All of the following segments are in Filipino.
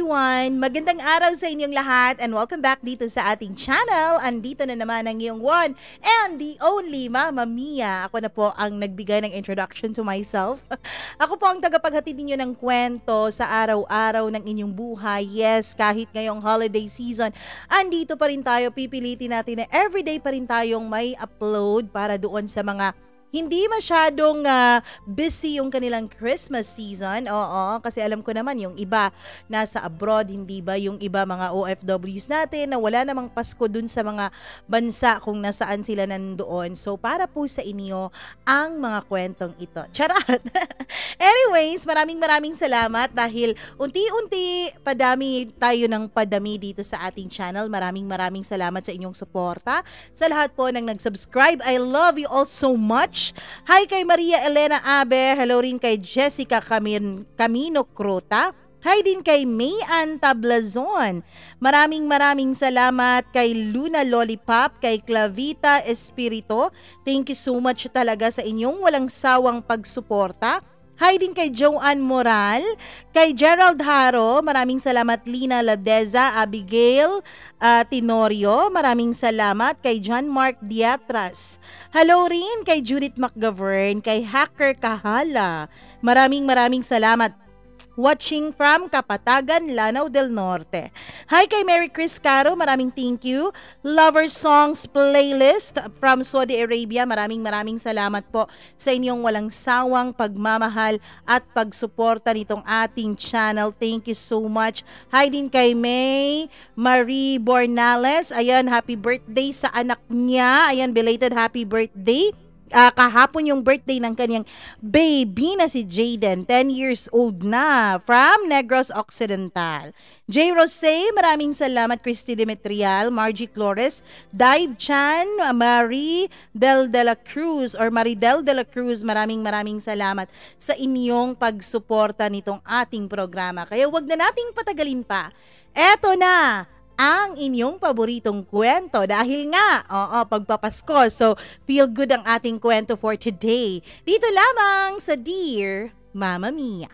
everyone! Magandang araw sa inyong lahat and welcome back dito sa ating channel. Andito na naman ang iyong one and the only Mama Mia. Ako na po ang nagbigay ng introduction to myself. Ako po ang tagapaghatid ninyo ng kwento sa araw-araw ng inyong buhay. Yes, kahit ngayong holiday season, andito pa rin tayo. Pipilitin natin na everyday pa rin tayong may upload para doon sa mga hindi masyadong busy yung kanilang Christmas season. Oo, kasi alam ko naman yung iba nasa abroad, hindi ba? Yung iba mga OFWs natin na wala namang Pasko dun sa mga bansa kung nasaan sila nandoon. So, para po sa inyo ang mga kwentong ito. Charat! Anyways, maraming salamat dahil unti-unti padami tayo ng padami dito sa ating channel. Maraming salamat sa inyong suporta. Sa lahat po ng nag-subscribe, I love you all so much. Hi kay Maria Elena Abe. Hello rin kay Jessica Camino Crota. Hi din kay Mayan Tablazon. Maraming salamat kay Luna Lollipop, kay Clavita Espirito. Thank you so much talaga sa inyong walang sawang pagsuporta. Hi din kay Joanne Moral, kay Gerald Haro, maraming salamat Lina Ladeza, Abigail Tenorio, maraming salamat kay John Mark Diatras. Hello rin kay Judith McGovern, kay Hacker Kahala, maraming salamat. Watching from Kapatagan, Lanao del Norte. Hi kay Mary Chris Caro, maraming thank you. Lover Songs Playlist from Saudi Arabia, maraming salamat po sa inyong walang sawang pagmamahal at pagsuporta nitong ating channel. Thank you so much. Hi din kay May Marie Bornales. Ayan, happy birthday sa anak niya. Ayan, belated happy birthday. Kahapon yung birthday ng kanyang baby na si Jaden, 10 years old na, from Negros Occidental. J. Rose, maraming salamat. Christy Demetrial, Margie Flores, Dive Chan, Maridel de la Cruz, maraming salamat sa inyong pagsuporta nitong ating programa. Kaya wag na nating patagalin pa. Eto na ang inyong paboritong kwento dahil nga, pagpapasko. So, feel good ang ating kwento for today. Dito lamang sa Dear Mama Mia.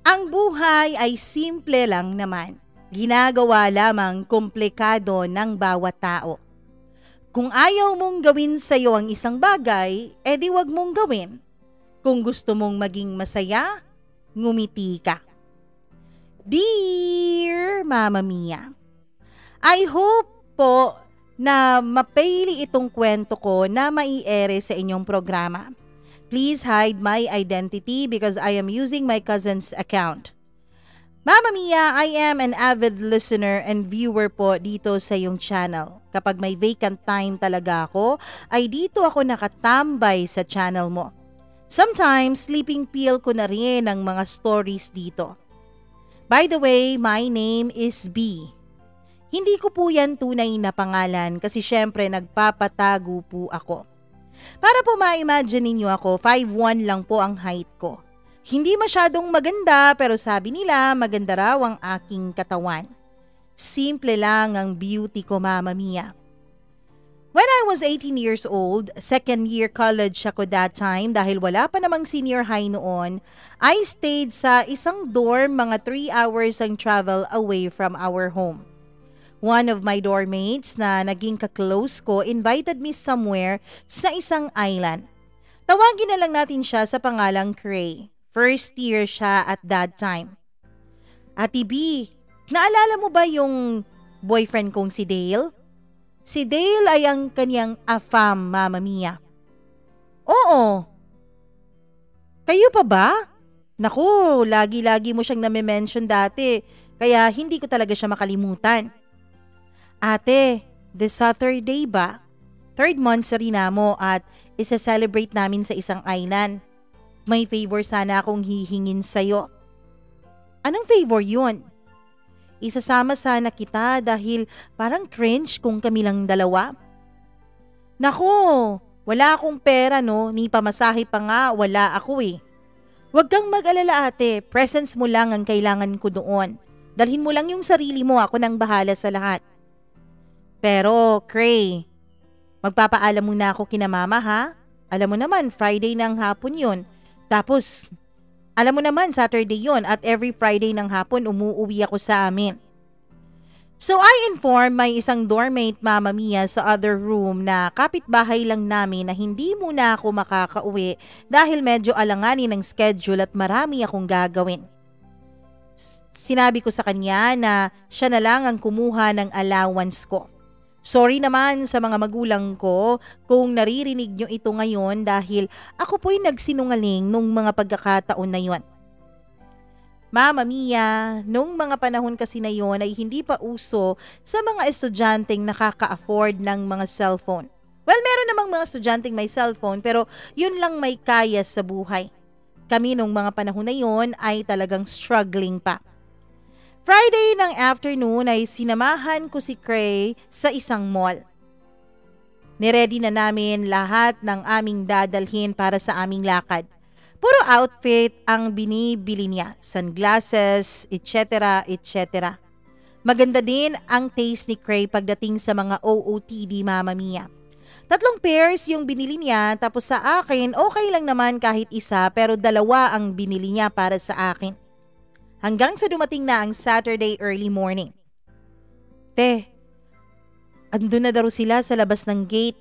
Ang buhay ay simple lang naman. Ginagawa lamang komplikado ng bawat tao. Kung ayaw mong gawin sa'yo ang isang bagay, edi wag mong gawin. Kung gusto mong maging masaya, ngumiti ka. Dear Mama Mia, I hope po na mapili itong kwento ko na maiere sa inyong programa. Please hide my identity because I am using my cousin's account. Mama Mia, I am an avid listener and viewer po dito sa iyong channel. Kapag may vacant time talaga ako, ay dito ako nakatambay sa channel mo. Sometimes, sleeping pill ko na rin ang mga stories dito. By the way, my name is B. Hindi ko po yan tunay na pangalan kasi syempre nagpapatago po ako. Para po ma-imagine ninyo ako, 5'1" lang po ang height ko. Hindi masyadong maganda pero sabi nila maganda raw ang aking katawan. Simple lang ang beauty ko, Mama Mia. When I was 18 years old, second year college ako that time dahil wala pa namang senior high noon, I stayed sa isang dorm mga 3 hours ang travel away from our home. One of my dorm mates na naging ka-close ko invited me somewhere sa isang island. Tawagin na lang natin siya sa pangalang Cray. First year siya at that time. Ate B, naalala mo ba yung boyfriend kong si Dale? Si Dale ay ang kanyang afam, Mama Mia. Oo. Kayo pa ba? Naku, lagi-lagi mo siyang nami-mention dati, kaya hindi ko talaga siya makalimutan. Ate, this Saturday ba? 3rd monthsary na mo at isa-celebrate namin sa isang island. May favor sana akong hihingin sa'yo. Anong favor yun? Isasama sana kita dahil parang cringe kung kami lang dalawa. Naku, wala akong pera no, ni pamasahe pa nga wala ako eh. Huwag kang mag-alala ate, presence mo lang ang kailangan ko doon. Dalhin mo lang yung sarili mo, ako nang bahala sa lahat. Pero, Cray, magpapaalam muna ako kina mama ha? Alam mo naman, Friday ng hapon yun. Tapos, alam mo naman, Saturday yun at every Friday ng hapon umuuwi ako sa amin. So I informed my isang doormate Mama Mia sa other room na kapitbahay lang namin na hindi muna ako makakauwi dahil medyo alanganin ng schedule at marami akong gagawin. Sinabi ko sa kanya na siya na lang ang kumuha ng allowance ko. Sorry naman sa mga magulang ko kung naririnig nyo ito ngayon dahil ako po'y nagsinungaling nung mga pagkakataon na yon. Mama Mia, nung mga panahon kasi na yon ay hindi pa uso sa mga estudyanteng nakaka-afford ng mga cellphone. Well, meron namang mga estudyanteng may cellphone pero yun lang may kaya sa buhay. Kami nung mga panahon na yon ay talagang struggling pa. Friday ng afternoon ay sinamahan ko si Cray sa isang mall. Niready na namin lahat ng aming dadalhin para sa aming lakad. Puro outfit ang binibili niya, sunglasses, etc. etc. Maganda din ang taste ni Cray pagdating sa mga OOTD Mama Mia. 3 pairs yung binili niya tapos sa akin okay lang naman kahit isa pero 2 ang binili niya para sa akin. Hanggang sa dumating na ang Saturday early morning. Andun na daw sila sa labas ng gate.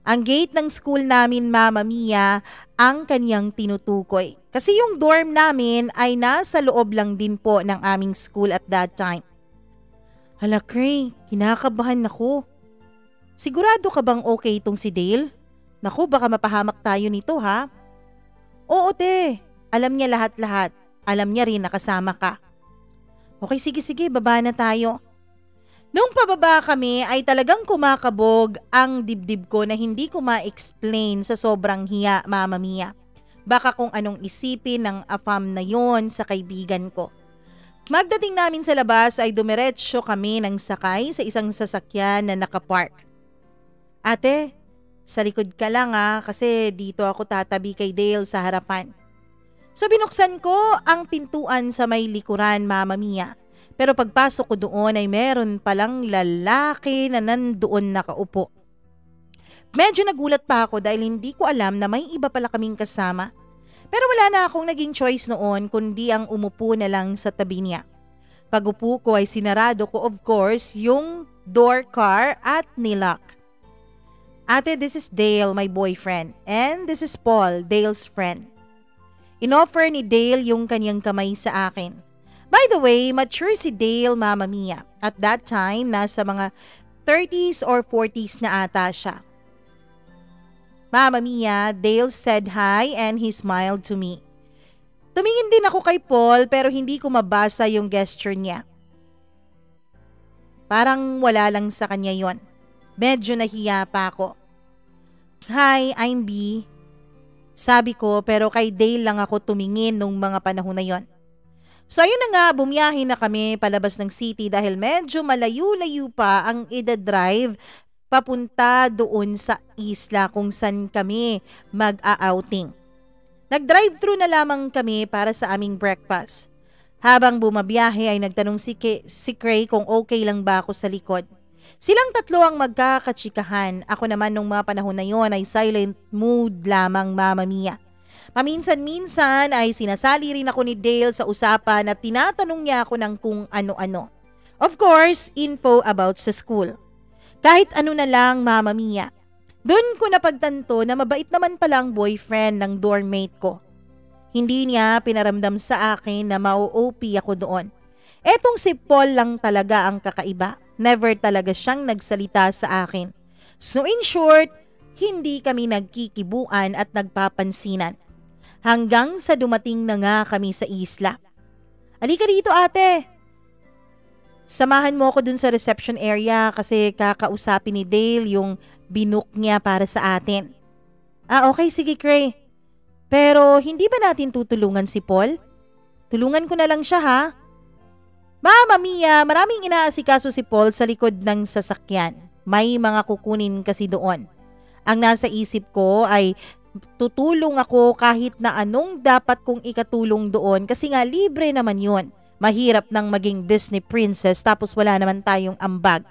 Ang gate ng school namin Mama Mia ang kanyang tinutukoy. Kasi yung dorm namin ay nasa loob lang din po ng aming school at that time. Hala Cray, kinakabahan ako. Sigurado ka bang okay itong si Dale? Naku, baka mapahamak tayo nito ha? Oo alam niya lahat-lahat. Alam niya rin na kasama ka. Okay, sige, baba na tayo. Nung pababa kami ay talagang kumakabog ang dibdib ko na hindi ko ma-explain sa sobrang hiya Mama Mia. Baka kung anong isipin ng afam na yon sa kaibigan ko. Magdating namin sa labas ay dumiretso kami ng sakay sa isang sasakyan na nakapark. Ate, sa likod ka lang kasi dito ako tatabi kay Dale sa harapan. So binuksan ko ang pintuan sa may likuran Mama Mia. Pero pagpasok ko doon ay meron palang lalaki na nandoon nakaupo. Medyo nagulat pa ako dahil hindi ko alam na may iba pala kaming kasama. Pero wala na akong naging choice noon kundi ang umupo na lang sa tabi niya. Pag-upo ko ay sinarado ko of course yung door car at nilock. Ate, this is Dale, my boyfriend. And this is Paul, Dale's friend. Inoffer ni Dale yung kanyang kamay sa akin. By the way, mature si Dale Mama Mia. At that time, nasa mga 30s or 40s na ata siya. Mama Mia, Dale said hi and he smiled to me. Tumingin din ako kay Paul pero hindi ko mabasa yung gesture niya. Parang wala lang sa kanya yon. Medyo nahiya pa ako. Hi, I'm B. Sabi ko pero kay Dale lang ako tumingin nung mga panahon na yon. So ayun na nga, bumiyahe na kami palabas ng city dahil medyo malayo-layo pa ang ida-drive papunta doon sa isla kung saan kami mag-a-outing. Nag-drive-thru na lamang kami para sa aming breakfast. Habang bumabiyahe ay nagtanong si Cray kung okay lang ba ako sa likod. Silang 3 ang magkakatsikahan. Ako naman nung mga panahon na yon ay silent mood lamang Mama Mia. Paminsan-minsan ay sinasali rin ako ni Dale sa usapan at tinatanong niya ako ng kung ano-ano. Of course, info about sa school. Kahit ano na lang Mama Mia. Doon ko napagtanto na mabait naman pala ang boyfriend ng dormmate ko. Hindi niya pinaramdam sa akin na mau-OP ako doon. Etong si Paul lang talaga ang kakaiba. Never talaga siyang nagsalita sa akin. So in short, hindi kami nagkikibuan at nagpapansinan. Hanggang sa dumating na nga kami sa isla. Halika dito ate. Samahan mo ako dun sa reception area kasi kakausapin ni Dale yung binook niya para sa atin. Okay, sige Cray. Pero hindi ba natin tutulungan si Paul? Tulungan ko na lang siya ha. Mama Mia, maraming inaasikaso si Paul sa likod ng sasakyan. May mga kukunin kasi doon. Ang nasa isip ko ay tutulong ako kahit na anong dapat kong ikatulong doon kasi nga libre naman yun. Mahirap nang maging Disney princess tapos wala naman tayong ambag.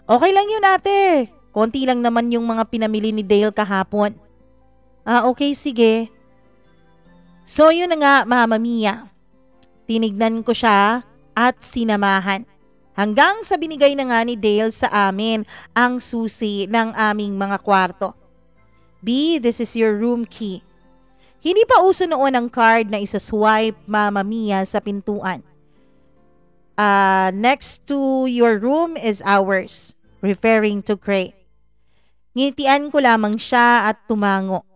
Okay lang yun ate. Konti lang naman yung mga pinamili ni Dale kahapon. Okay, sige. So yun na nga, Mama Mia. Tinignan ko siya at sinamahan. Hanggang sa binigay na nga ni Dale sa amin ang susi ng aming mga kwarto. B, this is your room key. Hindi pa uso noon ang card na isa-swipe, Mama Mia, sa pintuan. Next to your room is ours, referring to Cray. Ngitian ko lamang siya at tumango.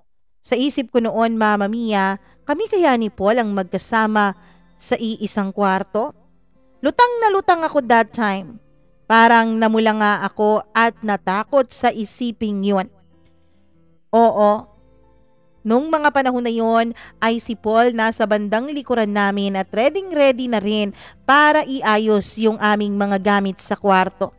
Sa isip ko noon, Mama Mia, kami kaya ni Paul ang magkasama sa iisang kwarto? Lutang na lutang ako that time. Parang namula nga ako at natakot sa isiping yun. Oo, nung mga panahon na yon ay si Paul nasa bandang likuran namin at ready na rin para iayos yung aming mga gamit sa kwarto.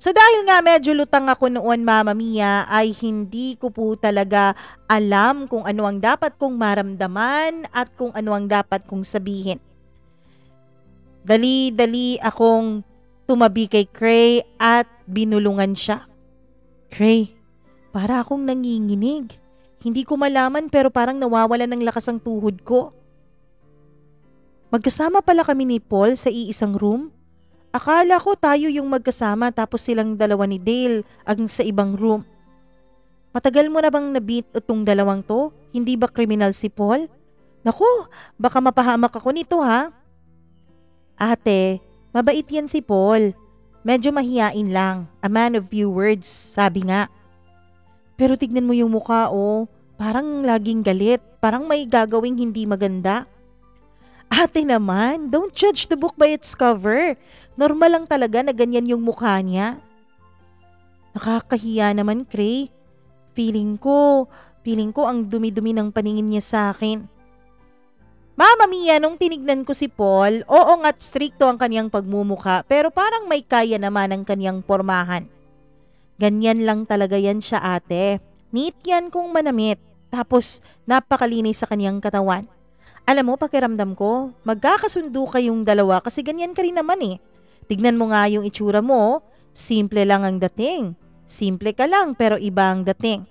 So dahil nga medyo lutang ako noon, Mama Mia, ay hindi ko po talaga alam kung ano ang dapat kong maramdaman at kung ano ang dapat kong sabihin. Dali-dali akong tumabi kay Cray at binulungan siya. Cray, para akong nanginginig. Hindi ko malaman pero parang nawawala ng lakas ang tuhod ko. Magkasama pala kami ni Paul sa iisang room? Akala ko tayo yung magkasama tapos silang dalawa ni Dale ang sa ibang room. Matagal mo na bang nabit itong dalawang to? Hindi ba kriminal si Paul? Naku, baka mapahamak ako nito ha? Ate, mabait yan si Paul. Medyo mahiyain lang. A man of few words, sabi nga. Pero tignan mo yung mukha parang laging galit. Parang may gagawing hindi maganda. Ate naman, don't judge the book by its cover. Normal lang talaga na ganyan yung mukha niya. Nakakahiya naman, Cray. Feeling ko ang dumi-dumi ng paningin niya sa akin. Mama Mia, nung tinignan ko si Paul, oo nga't strikto ang kanyang pagmumukha pero parang may kaya naman ang kanyang pormahan. Ganyan lang talaga yan siya, ate. Neat yan kung manamit. Tapos napakalinis sa kanyang katawan. Alam mo, pakiramdam ko, magkakasundo kayong dalawa kasi ganyan ka rin naman eh. Tignan mo nga yung itsura mo, simple lang ang dating. Simple ka lang pero iba ang dating.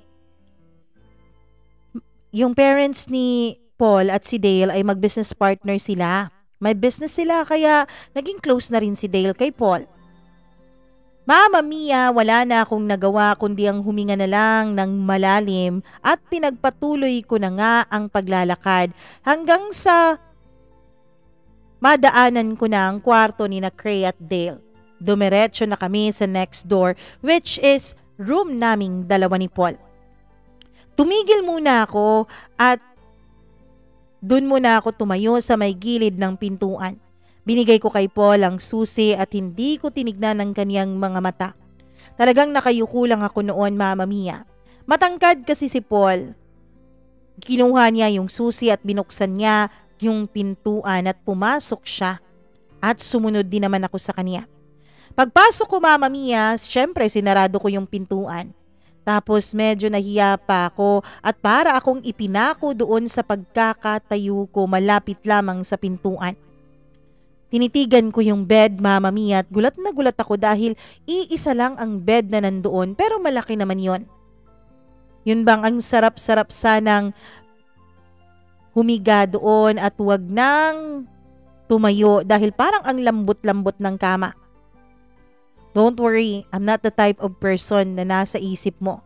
Yung parents ni Paul at si Dale ay mag-business partner sila. May business sila kaya naging close na rin si Dale kay Paul. Mama Mia, wala na akong nagawa kundi ang huminga na lang ng malalim at pinagpatuloy ko na nga ang paglalakad hanggang sa madaanan ko na ang kwarto ni na Cray at Dale. Dumiretso na kami sa next door which is room naming dalawa ni Paul. Tumigil muna ako at doon muna ako tumayo sa may gilid ng pintuan. Binigay ko kay Paul ang susi at hindi ko tinignan ang kaniyang mga mata. Talagang nakayuko lang ako noon, Mama Mia. Matangkad kasi si Paul. Kinuha niya yung susi at binuksan niya yung pintuan at pumasok siya. At sumunod din naman ako sa kanya. Pagpasok ko, Mama Mia, syempre sinarado ko yung pintuan. Tapos medyo nahiya pa ako at para akong ipinako doon sa pagkakatayo ko malapit lamang sa pintuan. Tinitigan ko yung bed, Mama Mia, at gulat na gulat ako dahil iisa lang ang bed na nandoon pero malaki naman yon. Yun bang ang sarap-sarap sanang humiga doon at huwag nang tumayo dahil parang ang lambot-lambot ng kama. Don't worry, I'm not the type of person na nasa isip mo.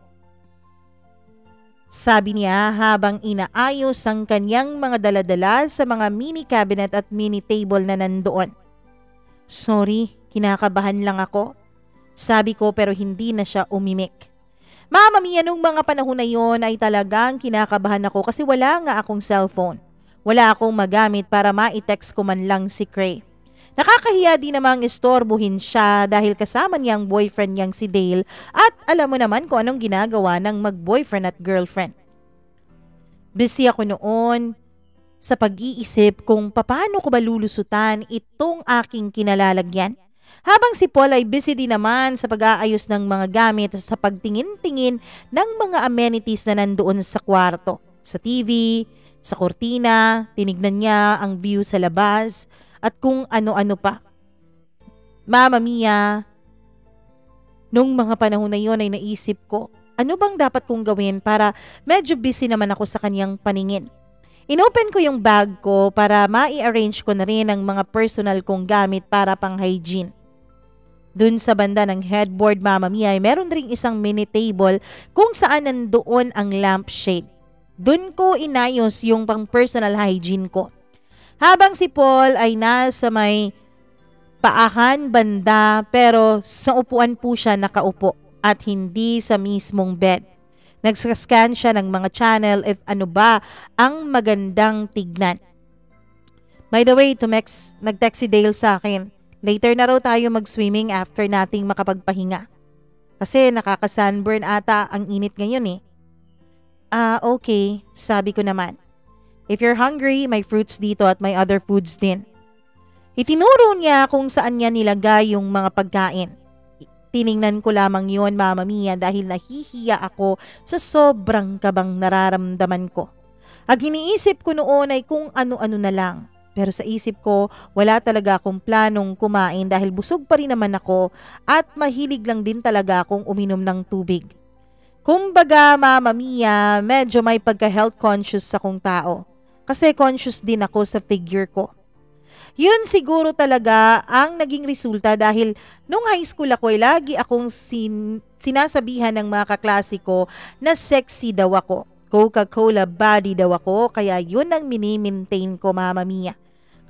Sabi niya habang inaayos ang kanyang mga daladala sa mga mini cabinet at mini table na nandoon. Sorry, kinakabahan lang ako. Sabi ko pero hindi na siya umimik. Mama Mia, nung mga panahon na yon ay talagang kinakabahan ako kasi wala nga akong cellphone. Wala akong magamit para ma-text ko man lang si Cray. Nakakahiya din namang istorbohin siya dahil kasama niyang boyfriend niyang si Dale at alam mo naman kung anong ginagawa ng mag-boyfriend at girlfriend. Busy ako noon sa pag-iisip kung paano ko ba lulusutan itong aking kinalalagyan. Habang si Paul ay busy din naman sa pag-aayos ng mga gamit at sa pagtingin-tingin ng mga amenities na nandoon sa kwarto. Sa TV, sa kortina, tinignan niya ang view sa labas at kung ano-ano pa. Mama Mia, nung mga panahon na yon ay naisip ko, ano bang dapat kong gawin para medyo busy naman ako sa kanyang paningin. Inopen ko yung bag ko para mai-arrange ko na rin ang mga personal kong gamit para pang hygiene. Dun sa banda ng headboard, Mama Mia, ay meron ring isang mini table kung saan nandoon ang lampshade. Dun ko inayos yung pang personal hygiene ko. Habang si Paul ay nasa may paahan banda pero sa upuan po siya nakaupo at hindi sa mismong bed. Nagsascan siya ng mga channel if ano ba ang magandang tignan. By the way, nag-text si Dale sa akin. Later na raw tayo mag-swimming after nating makapagpahinga. Kasi nakaka-sunburn ata ang init ngayon eh. Okay, sabi ko naman. If you're hungry, may fruits dito at may other foods din. Itinuro niya kung saan niya nilagay yung mga pagkain. Tiningnan ko lamang yon, Mama Mia, dahil nahihiya ako sa sobrang kabang nararamdaman ko. Ang iniisip ko noon ay kung ano-ano na lang. Pero sa isip ko, wala talaga akong planong kumain dahil busog pa rin naman ako at mahilig lang din talaga akong uminom ng tubig. Kumbaga, Mama Mia, medyo may pagka-health conscious akong tao. Kasi conscious din ako sa figure ko. Yun siguro talaga ang naging resulta dahil nung high school ako ay lagi akong sinasabihan ng mga kaklase ko na sexy daw ako. Coca-Cola body daw ako, kaya yun ang mini-maintain ko, Mama Mia.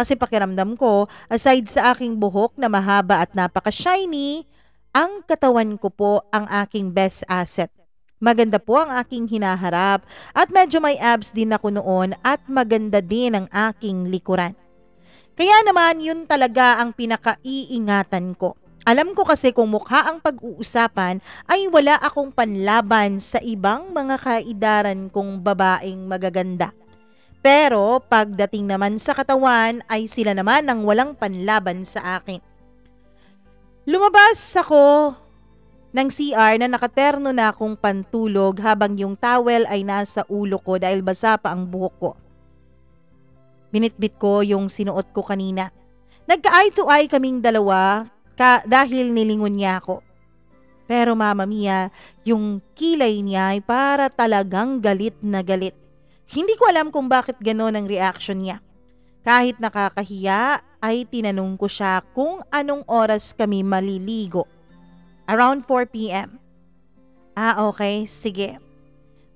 Kasi pakiramdam ko, aside sa aking buhok na mahaba at napaka-shiny, ang katawan ko po ang aking best asset. Maganda po ang aking hinaharap at medyo may abs din ako noon at maganda din ang aking likuran. Kaya naman yun talaga ang pinakaiingatan ko. Alam ko kasi kung mukha ang pag-uusapan ay wala akong panlaban sa ibang mga kaidaran kong babaeng magaganda. Pero pagdating naman sa katawan ay sila naman ang walang panlaban sa akin. Lumabas ako ng CR na nakaterno na akong pantulog habang yung towel ay nasa ulo ko dahil basa pa ang buhok ko. Binitbit ko yung sinuot ko kanina. Nagka-eye to eye kaming dalawa dahil nilingon niya ako. Pero Mama Mia, yung kilay niya ay para talagang galit na galit. Hindi ko alam kung bakit gano'n ang reaction niya. Kahit nakakahiya ay tinanong ko siya kung anong oras kami maliligo. Around 4 p.m. Okay, sige.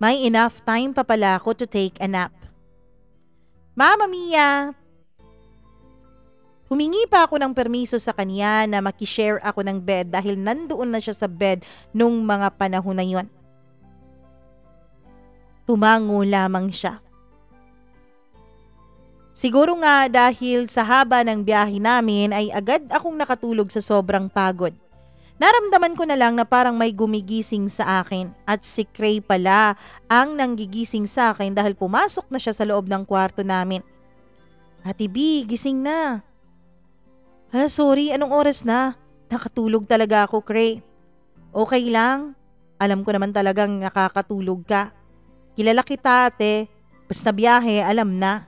May enough time pa pala ako to take a nap. Mama Mia, humingi pa ako ng permiso sa kanya na makishare ako ng bed dahil nandoon na siya sa bed nung mga panahon na yon. Tumango lamang siya. Siguro nga dahil sa haba ng biyahe namin ay agad akong nakatulog sa sobrang pagod. Naramdaman ko na lang na parang may gumigising sa akin at si Cray pala ang nanggigising sa akin dahil pumasok na siya sa loob ng kwarto namin. Ate B, gising na. Sorry, anong oras na? Nakatulog talaga ako, Cray. Okay lang. Alam ko naman talagang nakakatulog ka. Kilala kita, ate. Basta biyahe, alam na.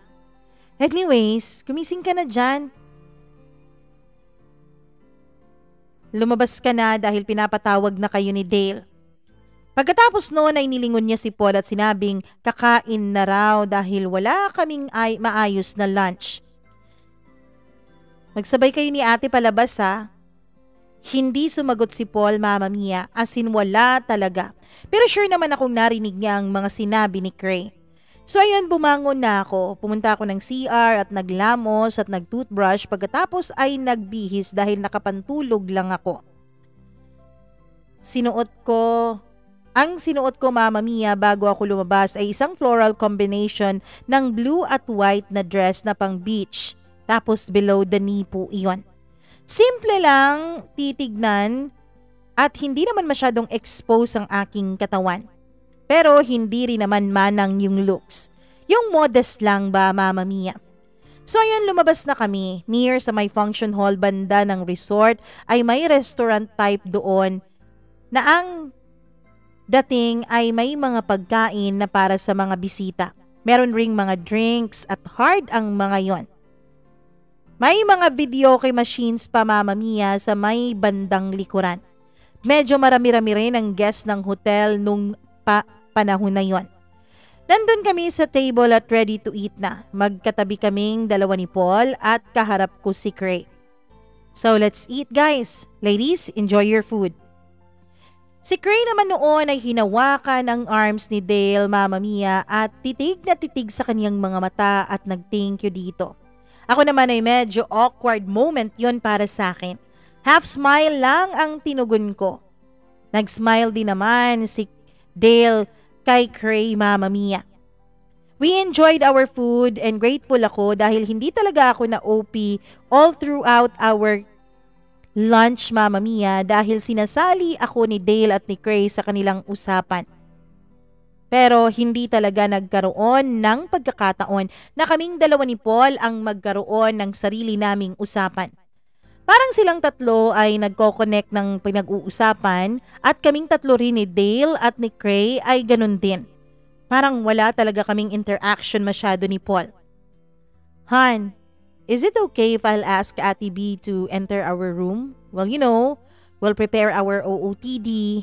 Anyways, gumising ka na dyan. Lumabas ka na dahil pinapatawag na kayo ni Dale. Pagkatapos noon ay nilingon niya si Paul at sinabing kakain na raw dahil wala kaming maayos na lunch. Magsabay kayo ni ate palabas ha. Hindi sumagot si Paul, Mama Mia, as in wala talaga. Pero sure naman akong narinig niya ang mga sinabi ni Cray. So ayun, bumangon na ako. Pumunta ako ng CR at naglamos at nagtoothbrush pagkatapos ay nagbihis dahil nakapantulog lang ako. Ang sinuot ko, Mama Mia, bago ako lumabas ay isang floral combination ng blue at white na dress na pang beach. Tapos below the knee po iyon. Simple lang titignan at hindi naman masyadong expose ang aking katawan. Pero hindi rin naman manang yung looks. Yung modest lang ba, Mama Mia? So ayun, lumabas na kami. Near sa may function hall banda ng resort ay may restaurant type doon na ang dating ay may mga pagkain na para sa mga bisita. Meron ring mga drinks at hard ang mga yon. May mga videoke machines pa, Mama Mia, sa may bandang likuran. medyo marami-rami rin ang guest ng hotel nung panahon na yon. Nandun kami sa table at ready to eat na. Magkatabi kaming dalawa ni Paul at kaharap ko si Cray. So let's eat guys. Ladies, enjoy your food. Si Cray naman noon ay hinawakan ang arms ni Dale, Mama Mia, at titig na titig sa kanyang mga mata at nag-thank you dito. Ako naman ay medyo awkward moment yon para sa akin. Half smile lang ang tinugon ko. Nag-smile din naman si Dale kay Cray, Mama Mia. We enjoyed our food and grateful ako dahil hindi talaga ako na OP all throughout our lunch, Mama Mia, dahil sinasali ako ni Dale at ni Cray sa kanilang usapan. Pero hindi talaga nagkaroon ng pagkakataon na kaming dalawa ni Paul ang magkaroon ng sarili naming usapan. Parang silang tatlo ay nagko-connect ng pinag-uusapan at kaming tatlo rin ni Dale at ni Cray ay ganun din. Parang wala talaga kaming interaction masyado ni Paul. Han, is it okay if I'll ask Ate B to enter our room? Well, we'll prepare our OOTD.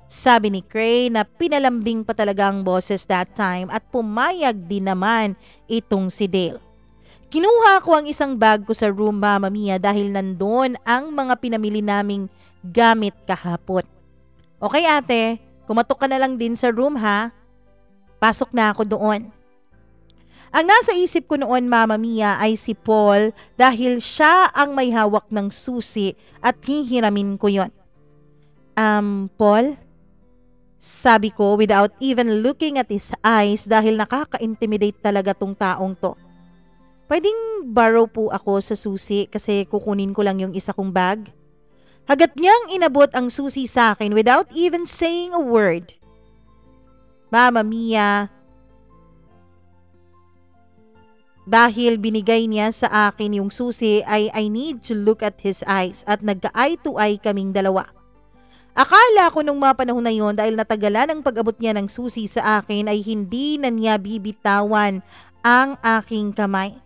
Sabi ni Cray na pinalambing pa talaga ang boses that time at pumayag din naman itong si Dale. Kinuha ko ang isang bag ko sa room, Mama Mia, dahil nandun ang mga pinamili naming gamit kahapon. Okay ate, kumatok ka na lang din sa room ha. Pasok na ako doon. Ang nasa isip ko noon, Mama Mia, ay si Paul dahil siya ang may hawak ng susi at hihiramin ko yon. Paul? Sabi ko without even looking at his eyes dahil nakaka-intimidate talaga tong taong to. Pwedeng borrow po ako sa susi kasi kukunin ko lang yung isa kong bag? Hagat niyang inabot ang susi sa akin without even saying a word. Mama Mia, dahil binigay niya sa akin yung susi ay I need to look at his eyes at nagka-eye to eye kaming dalawa. Akala ko nung mga panahon na yon dahil natagalan ang pag-abot niya ng susi sa akin ay hindi na niya bibitawan ang aking kamay.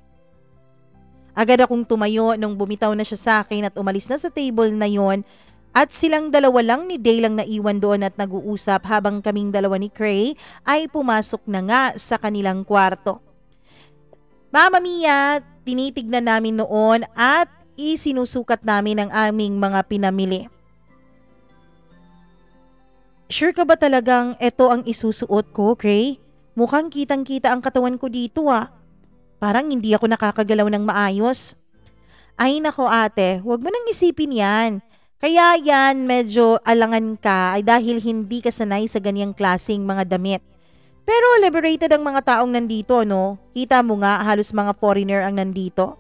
Agad akong tumayo nung bumitaw na siya sa akin at umalis na sa table na yon at silang dalawa lang ni Dale lang naiwan doon at nag-uusap habang kaming dalawa ni Cray ay pumasok na nga sa kanilang kwarto. Mama Mia, tinitignan namin noon at isinusukat namin ang aming mga pinamili. Sure ka ba talagang ito ang isusuot ko, Cray? Mukhang kitang-kita ang katawan ko dito ah. Parang hindi ako nakakagalaw ng maayos. Ay nako ate, huwag mo nang isipin yan. Kaya yan medyo alangan ka ay dahil hindi ka sanay sa ganyang klaseng mga damit. Pero liberated ang mga taong nandito, no? Kita mo nga halos mga foreigner ang nandito.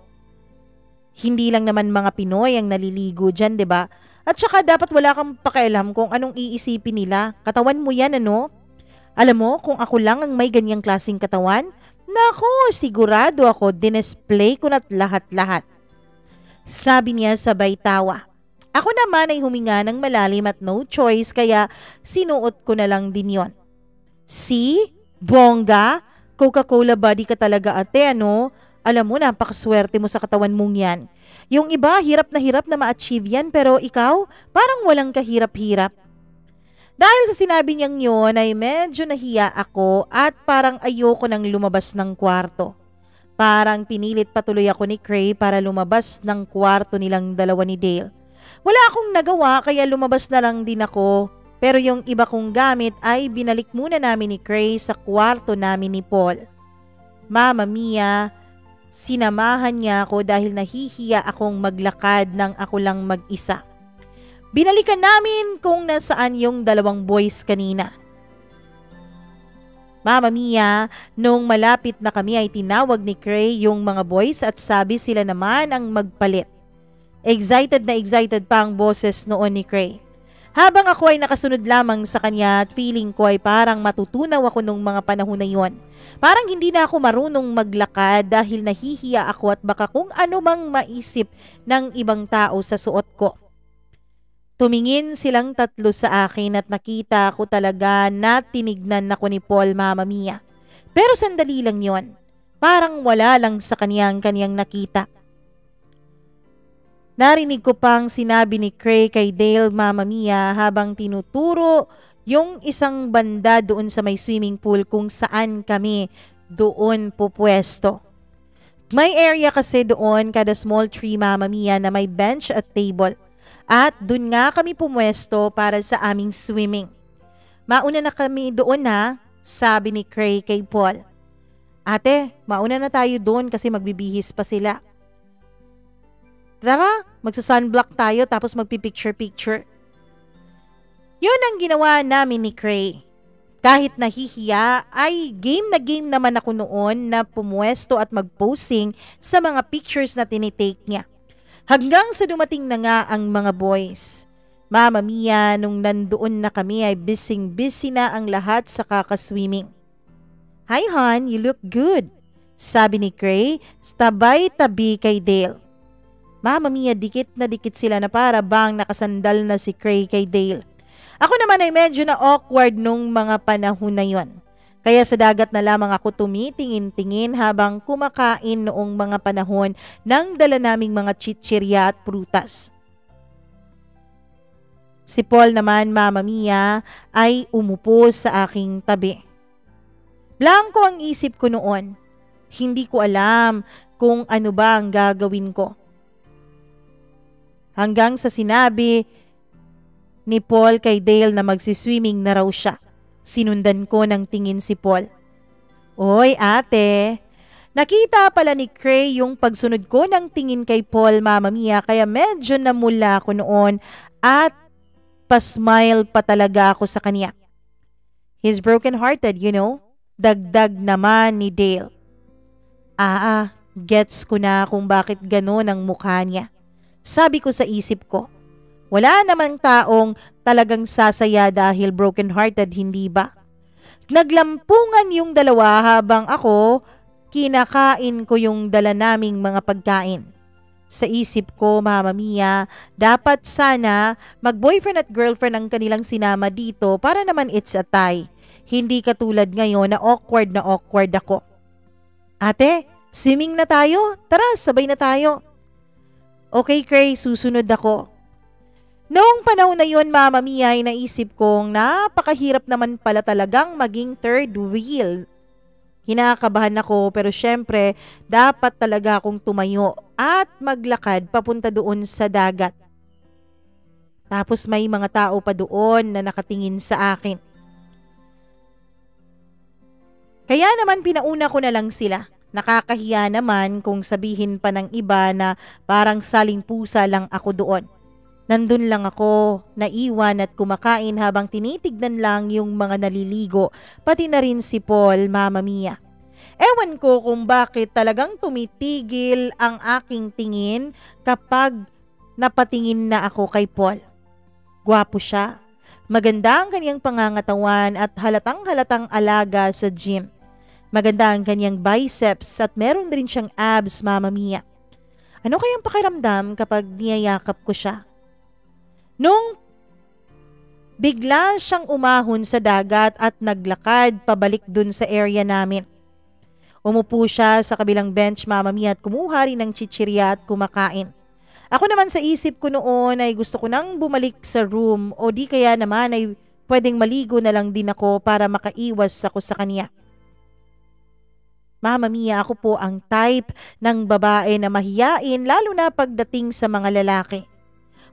Hindi lang naman mga Pinoy ang naliligo dyan, di ba? At saka dapat wala kang pakialam kung anong iisipin nila. Katawan mo yan, ano? Alam mo, kung ako lang ang may ganyang klaseng katawan, nako, sigurado ako dinesplay ko na't lahat-lahat. Sabi niya sabay tawa. Ako naman ay huminga ng malalim at no choice kaya sinuot ko na lang din yon. See? Bongga? Coca-Cola body ka talaga ate, ano? Alam mo, napakaswerte mo sa katawan mong yan. Yung iba, hirap na ma-achieve yan pero ikaw, parang walang kahirap-hirap. Dahil sa sinabi niyang yun ay medyo nahiya ako at parang ayoko nang lumabas ng kwarto. Parang pinilit patuloy ako ni Cray para lumabas ng kwarto nilang dalawa ni Dale. Wala akong nagawa kaya lumabas na lang din ako. Pero yung iba kong gamit ay binalik muna namin ni Cray sa kwarto namin ni Paul. Mama Mia, sinamahan niya ako dahil nahihiya akong maglakad nang ako lang mag-isa. Binalikan namin kung nasaan yung dalawang boys kanina. Mama Mia, nung malapit na kami ay tinawag ni Cray yung mga boys at sabi sila naman ang magpalit. Excited na excited pa ang boses noon ni Cray. Habang ako ay nakasunod lamang sa kanya at feeling ko ay parang matutunaw ako nung mga panahon na yon. Parang hindi na ako marunong maglakad dahil nahihiya ako at baka kung ano mang maisip ng ibang tao sa suot ko. Tumingin silang tatlo sa akin at nakita ko talaga na tinignan ako ni Paul, Mama Mia. Pero sandali lang yon. Parang wala lang sa kanyang nakita. Narinig ko pang sinabi ni Cray kay Dale, Mama Mia, habang tinuturo yung isang banda doon sa may swimming pool kung saan kami doon pupwesto. May area kasi doon kada small tree, Mama Mia, na may bench at table. At doon nga kami pumwesto para sa aming swimming. Mauna na kami doon ha, sabi ni Cray kay Paul. Ate, mauna na tayo doon kasi magbibihis pa sila. Tara, magsa-sunblock tayo tapos magpipicture-picture. Yun ang ginawa namin ni Cray. Kahit nahihiya ay game na game naman ako noon na pumwesto at mag-posing sa mga pictures na tinitake niya. Hanggang sa dumating na nga ang mga boys. Mama Mia, nung nandoon na kami ay busy na ang lahat sa kakaswimming. Hi hon, you look good, sabi ni Cray, tabay-tabi kay Dale. Mama Mia, dikit na dikit sila na para bang nakasandal na si Cray kay Dale. Ako naman ay medyo na awkward nung mga panahon na yon. Kaya sa dagat na lamang ako tumitingin-tingin habang kumakain noong mga panahon ng dala naming mga chichirya at prutas. Si Paul naman, Mama Mia, ay umupo sa aking tabi. Blanko ang isip ko noon. Hindi ko alam kung ano ba ang gagawin ko. Hanggang sa sinabi ni Paul kay Dale na magsiswimming na raw siya. Sinundan ko ng tingin si Paul. Oy ate, nakita pala ni Cray yung pagsunod ko ng tingin kay Paul, Mama Mia, kaya medyo namula ako noon at pasmile pa talaga ako sa kanya. He's broken-hearted, you know. Dagdag naman ni Dale. Gets ko na kung bakit gano'n ang mukha niya. Sabi ko sa isip ko, wala namang taong talagang sasaya dahil broken-hearted, hindi ba? Naglampungan yung dalawa habang ako kinakain ko yung dala naming mga pagkain. Sa isip ko, Mama Mia, dapat sana mag-boyfriend at girlfriend ang kanilang sinama dito para naman it's a tie. Hindi katulad ngayon na awkward ako. Ate, swimming na tayo? Tara, sabay na tayo. Okay, Cray, susunod ako. Noong panahon na yun, Mama Mia, ay naisip kong napakahirap naman pala talagang maging third wheel. Kinakabahan ako pero syempre dapat talaga akong tumayo at maglakad papunta doon sa dagat. Tapos may mga tao pa doon na nakatingin sa akin. Kaya naman pinauna ko na lang sila. Nakakahiya naman kung sabihin pa ng iba na parang saling pusa lang ako doon. Nandun lang ako, naiwan at kumakain habang tinitignan lang yung mga naliligo, pati na rin si Paul, Mama Mia. Ewan ko kung bakit talagang tumitigil ang aking tingin kapag napatingin na ako kay Paul. Gwapo siya, maganda ang kanyang pangangatawan at halatang-halatang alaga sa gym. Maganda ang kanyang biceps at meron rin siyang abs, Mama Mia. Ano kayang pakiramdam kapag niyayakap ko siya? Nung bigla siyang umahon sa dagat at naglakad pabalik dun sa area namin. Umupo siya sa kabilang bench, Mama Mia, at kumuha rin ng chichirya at kumakain. Ako naman sa isip ko noon ay gusto ko nang bumalik sa room o di kaya naman ay pwedeng maligo na lang din ako para makaiwas ako sa kanya. Mama Mia, ako po ang type ng babae na mahiyain lalo na pagdating sa mga lalaki.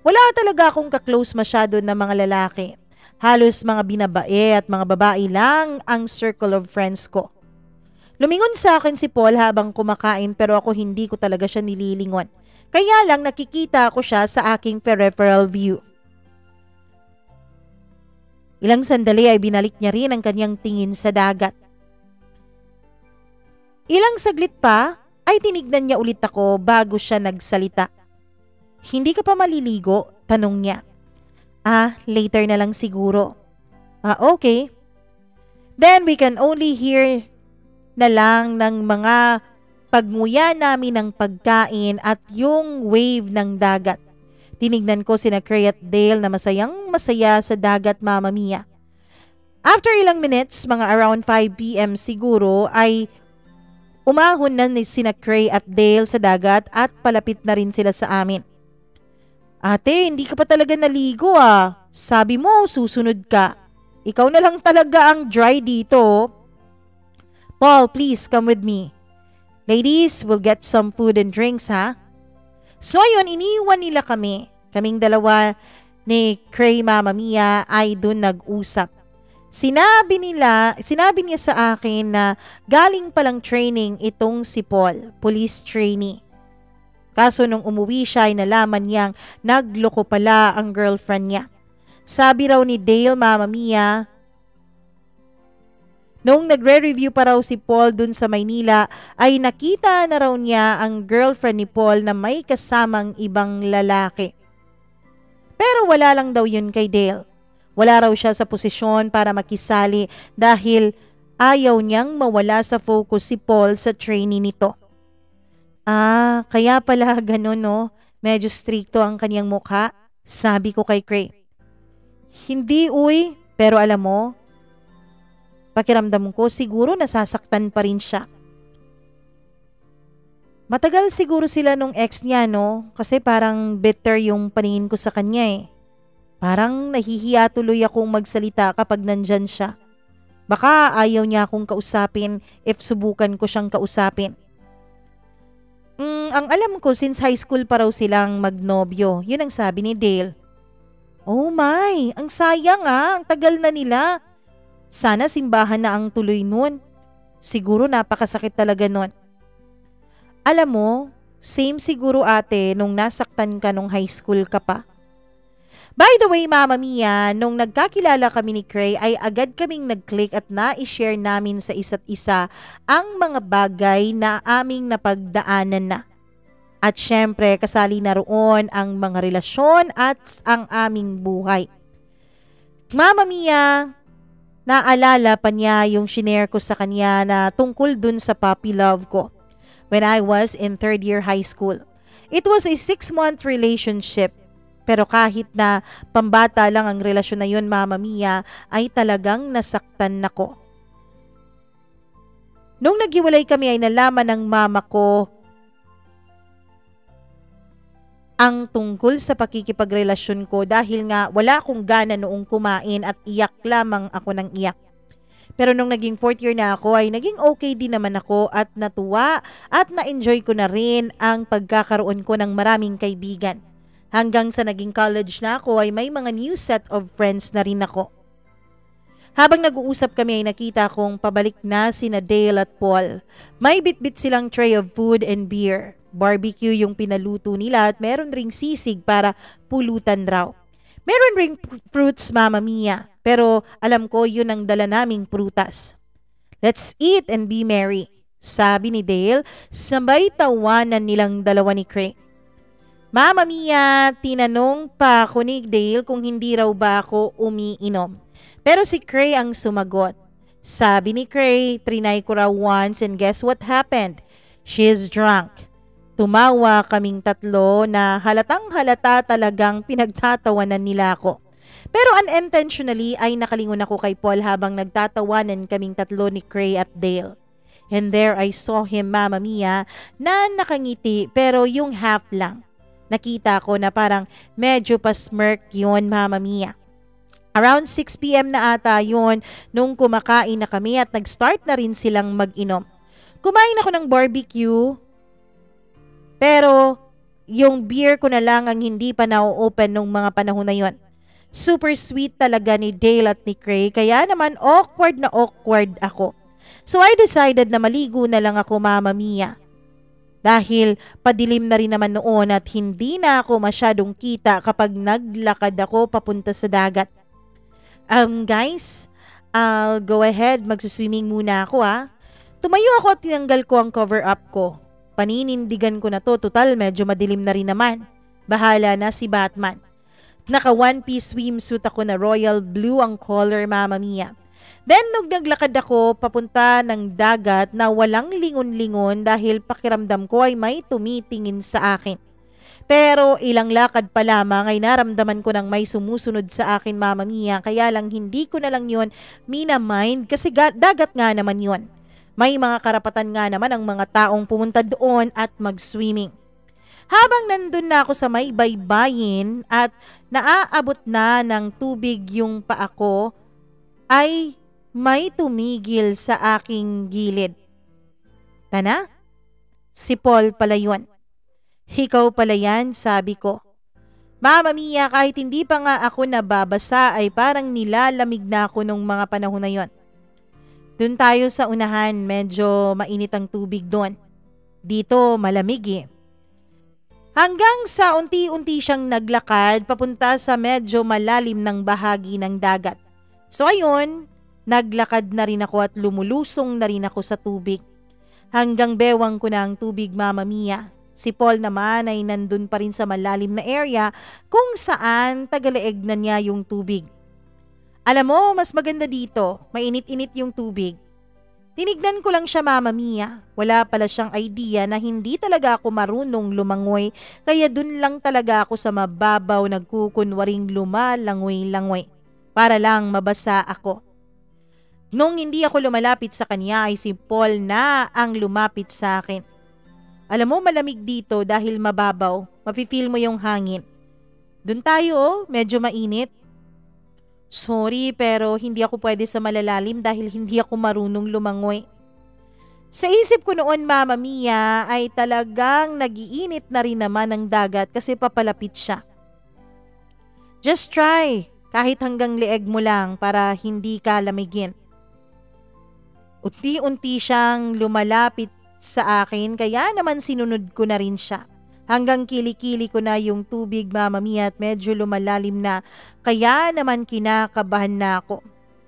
Wala talaga akong kaklose masyado na mga lalaki. Halos mga binabae at mga babae lang ang circle of friends ko. Lumingon sa akin si Paul habang kumakain pero ako hindi ko talaga siya nililingon. Kaya lang nakikita ko siya sa aking peripheral view. Ilang sandali ay binalik niya rin ang kanyang tingin sa dagat. Ilang saglit pa ay tinignan niya ulit ako bago siya nagsalita. Hindi ka pa maliligo? Tanong niya. Later na lang siguro. Okay. Then we can only hear na lang ng mga pagmuya namin ng pagkain at yung wave ng dagat. Tinignan ko sina Cray at Dale na masayang masaya sa dagat, Mama Mia. After ilang minutes, mga around 5 p.m. siguro, ay umahon na ni sina Cray at Dale sa dagat at palapit na rin sila sa amin. Ate, hindi ka pa talaga naligo ah. Sabi mo, susunod ka. Ikaw na lang talaga ang dry dito. Paul, please come with me. Ladies, we'll get some food and drinks ha. So ayun, iniwan nila kami. Kaming dalawa ni Cray Mama Mia ay dun nag-usap. Sinabi niya sa akin na galing palang training itong si Paul, police trainee. Kaso nung umuwi siya ay nalaman niyang nagloko pala ang girlfriend niya. Sabi raw ni Dale, Mama Mia, nung nagre-review pa raw si Paul dun sa Maynila ay nakita na raw niya ang girlfriend ni Paul na may kasamang ibang lalaki. Pero wala lang daw yun kay Dale. Wala raw siya sa posisyon para makisali dahil ayaw niyang mawala sa focus si Paul sa training nito. Ah, kaya pala ganun no? Medyo stricto ang kanyang mukha, sabi ko kay Cray. Hindi uy, pero alam mo, pakiramdam ko siguro nasasaktan pa rin siya. Matagal siguro sila nung ex niya no, kasi parang bitter yung paningin ko sa kanya eh. Parang nahihiya tuloy akong magsalita kapag nandyan siya. Baka ayaw niya akong kausapin if subukan ko siyang kausapin. Ang alam ko since high school pa raw silang magnobyo, yun ang sabi ni Dale. Oh my, ang sayang ang tagal na nila. Sana simbahan na ang tuloy nun. Siguro napakasakit talaga nun. Alam mo, same siguro ate nung nasaktan ka nung high school ka pa. By the way, Mama Mia, nung nagkakilala kami ni Cray ay agad kaming nag-click at na-share namin sa isa't isa ang mga bagay na aming napagdaanan na. At syempre, kasali na roon ang mga relasyon at ang aming buhay. Mama Mia, naalala pa niya yung shinare ko sa kanya na tungkol dun sa puppy love ko when I was in third year high school. It was a 6-month relationship. Pero kahit na pambata lang ang relasyon na yun, Mama Mia, ay talagang nasaktan ako. Nung naghiwalay kami ay nalaman ng mama ko ang tungkol sa pakikipagrelasyon ko dahil nga wala akong gana noong kumain at iyak lamang ako ng iyak. Pero nung naging 4th year na ako ay naging okay din naman ako at natuwa at na-enjoy ko na rin ang pagkakaroon ko ng maraming kaibigan. Hanggang sa naging college na ako ay may mga new set of friends na rin ako. Habang nag-uusap kami ay nakita kong pabalik na sina Dale at Paul. May bitbit silang tray of food and beer. Barbecue yung pinaluto nila at meron ring sisig para pulutan raw. Meron ring fruits, Mama Mia, pero alam ko yun ang dala naming prutas. Let's eat and be merry, sabi ni Dale, sabay tawanan nilang dalawa ni Cray. Mama Mia, tinanong pa ako ni Dale kung hindi raw ba ako umiinom. Pero si Cray ang sumagot. Sabi ni Cray, trinay ko raw once and guess what happened? She's drunk. Tumawa kaming tatlo na halatang halata talagang pinagtatawanan nila ako. Pero unintentionally ay nakalingon ako kay Paul habang nagtatawanan kaming tatlo ni Cray at Dale. And there I saw him, Mama Mia, na nakangiti pero yung half lang. Nakita ko na parang medyo pa smirk yun, Mama Mia. Around 6 p.m. na ata yun nung kumakain na kami at nag-start na rin silang mag-inom. Kumain ako ng barbecue, pero yung beer ko na lang ang hindi pa na-open nung mga panahon na yun. Super sweet talaga ni Dale at ni Cray, kaya naman awkward na awkward ako. So I decided na maligo na lang ako, Mama Mia. Dahil padilim na rin naman noon at hindi na ako masyadong kita kapag naglakad ako papunta sa dagat. Guys, I'll go ahead, magsuswimming muna ako Tumayo ako at tinanggal ko ang cover up ko. Paninindigan ko na to, total medyo madilim na rin naman. Bahala na si Batman. Naka one-piece swimsuit ako na royal blue ang color, Mama Mia. Then nung naglakad ako papunta ng dagat na walang lingon-lingon dahil pakiramdam ko ay may tumitingin sa akin. Pero ilang lakad pa lamang ay naramdaman ko nang may sumusunod sa akin, Mama Mia, kaya lang hindi ko na lang yun minamind kasi dagat nga naman yun. May mga karapatan nga naman ang mga taong pumunta doon at mag-swimming. Habang nandun na ako sa may baybayin at naaabot na ng tubig yung paa ko, ay may tumigil sa aking gilid. Tana? Si Paul pala yun. Ikaw pala yan, sabi ko. Mama Mia, kahit hindi pa nga ako nababasa ay parang nilalamig na ako nung mga panahon na yon. Doon tayo sa unahan, medyo mainit ang tubig doon. Dito malamig eh. Hanggang sa unti-unti siyang naglakad papunta sa medyo malalim ng bahagi ng dagat. So ayun, naglakad na rin ako at lumulusong na rin ako sa tubig. Hanggang bewang ko na ang tubig, Mama Mia. Si Paul naman ay nandun pa rin sa malalim na area kung saan tagaleeg na niya yung tubig. Alam mo, mas maganda dito, mainit-init yung tubig. Tinignan ko lang siya, Mama Mia. Wala pala siyang idea na hindi talaga ako marunong lumangoy, kaya dun lang talaga ako sa mababaw nagkukunwaring lumalangoy-langoy para lang mabasa ako. Nung hindi ako lumalapit sa kanya ay si Paul na ang lumapit sa akin. Alam mo, malamig dito dahil mababaw. Mafe-feel mo yung hangin. Doon tayo, medyo mainit. Sorry, pero hindi ako pwede sa malalalim dahil hindi ako marunong lumangoy. Sa isip ko noon, Mama Mia, ay talagang nagiinit na rin naman ang dagat kasi papalapit siya. Just try, kahit hanggang leeg mo lang para hindi ka lamigin. Unti-unti siyang lumalapit sa akin, kaya naman sinunod ko na rin siya. Hanggang kilikili ko na yung tubig, Mama Mia, at medyo lumalalim na, kaya naman kinakabahan na ako.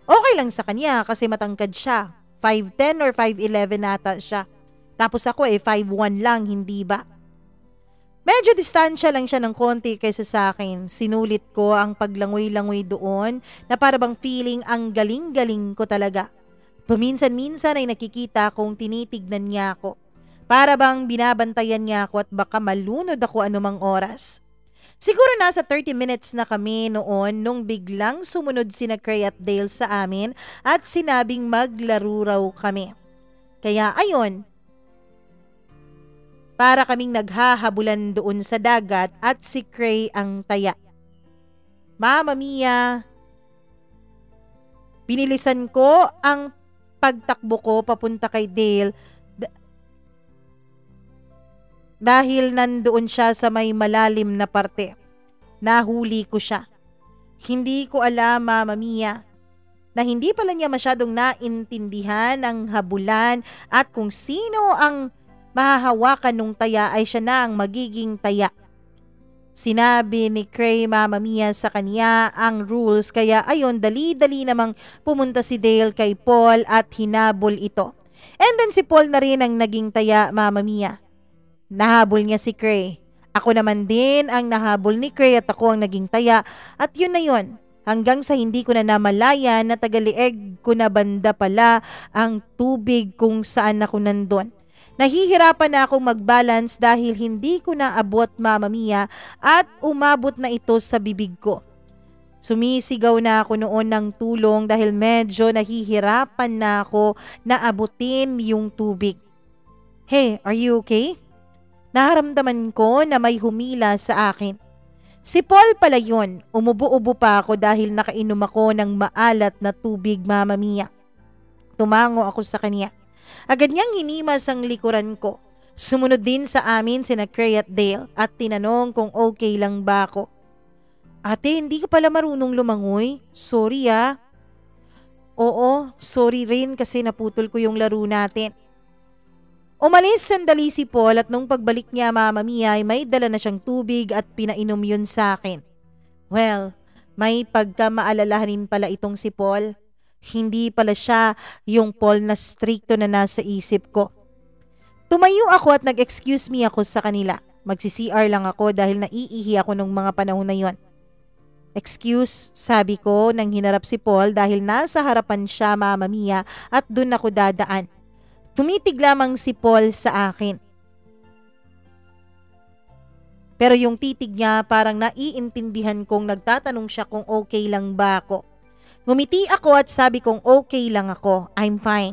Okay lang sa kanya kasi matangkad siya. 5'10 or 5'11 nata siya. Tapos ako 5'1 lang, hindi ba? Medyo distansya lang siya ng konti kaysa sa akin. Sinulit ko ang paglangoy-langoy doon na para bang feeling ang galing-galing ko talaga. Paminsan-minsan ay nakikita kong tinitignan niya ako. Para bang binabantayan niya ako at baka malunod ako anumang oras. Siguro nasa 30 minutes na kami noon nung biglang sumunod sina Cray at Dale sa amin at sinabing maglaro raw kami. Kaya ayun, para kaming naghahabulan doon sa dagat at si Cray ang taya. Mama Mia, binilisan ko ang pagtakbo ko papunta kay Dale dahil nandoon siya sa may malalim na parte. Nahuli ko siya. Hindi ko alam, Mama Mia, na hindi pala niya masyadong naintindihan ang habulan at kung sino ang mahahawakan nung taya ay siya na ang magiging taya. Sinabi ni Cray, Mama Mia, sa kanya ang rules, kaya ayon dali-dali namang pumunta si Dale kay Paul at hinabol ito. And then si Paul na rin ang naging taya, Mama Mia. Nahabol niya si Cray. Ako naman din ang nahabol ni Cray at ako ang naging taya at yun na yun. Hanggang sa hindi ko na namalayan na tagalieg ko na banda pala ang tubig kung saan ako nandun. Nahihirapan na akong mag-balance dahil hindi ko na abot, Mama Mia, at umabot na ito sa bibig ko. Sumisigaw na ako noon ng tulong dahil medyo nahihirapan na ako na abutin yung tubig. Hey, are you okay? Naharamdaman ko na may humila sa akin. Si Paul pala yun. Umubo-ubo pa ako dahil nakainom ako ng maalat na tubig, Mama Mia. Tumango ako sa kanya. Agad niyang hinimas ang likuran ko. Sumunod din sa amin sina Cray at Dale at tinanong kung okay lang ba ako. Ate, hindi ka pala marunong lumangoy? Sorry ah. Oo, sorry rin kasi naputol ko yung laro natin. Umalis sandali si Paul at nung pagbalik niya, Mama Mia, ay may dala na siyang tubig at pinainom yun sa akin. Well, may pagkamaalalahanin pala itong si Paul. Hindi pala siya yung Paul na stricto na nasa isip ko. Tumayo ako at nag-excuse me ako sa kanila. Magsi-CR lang ako dahil naiihi ako nung mga panahon na yon. Excuse, sabi ko nang hinarap si Paul dahil nasa harapan siya, Mama Mia, at dun ako dadaan. Tumitig lamang si Paul sa akin. Pero yung titig niya parang naiintindihan kong nagtatanong siya kung okay lang ba ako. Ngumiti ako at sabi kong okay lang ako, I'm fine.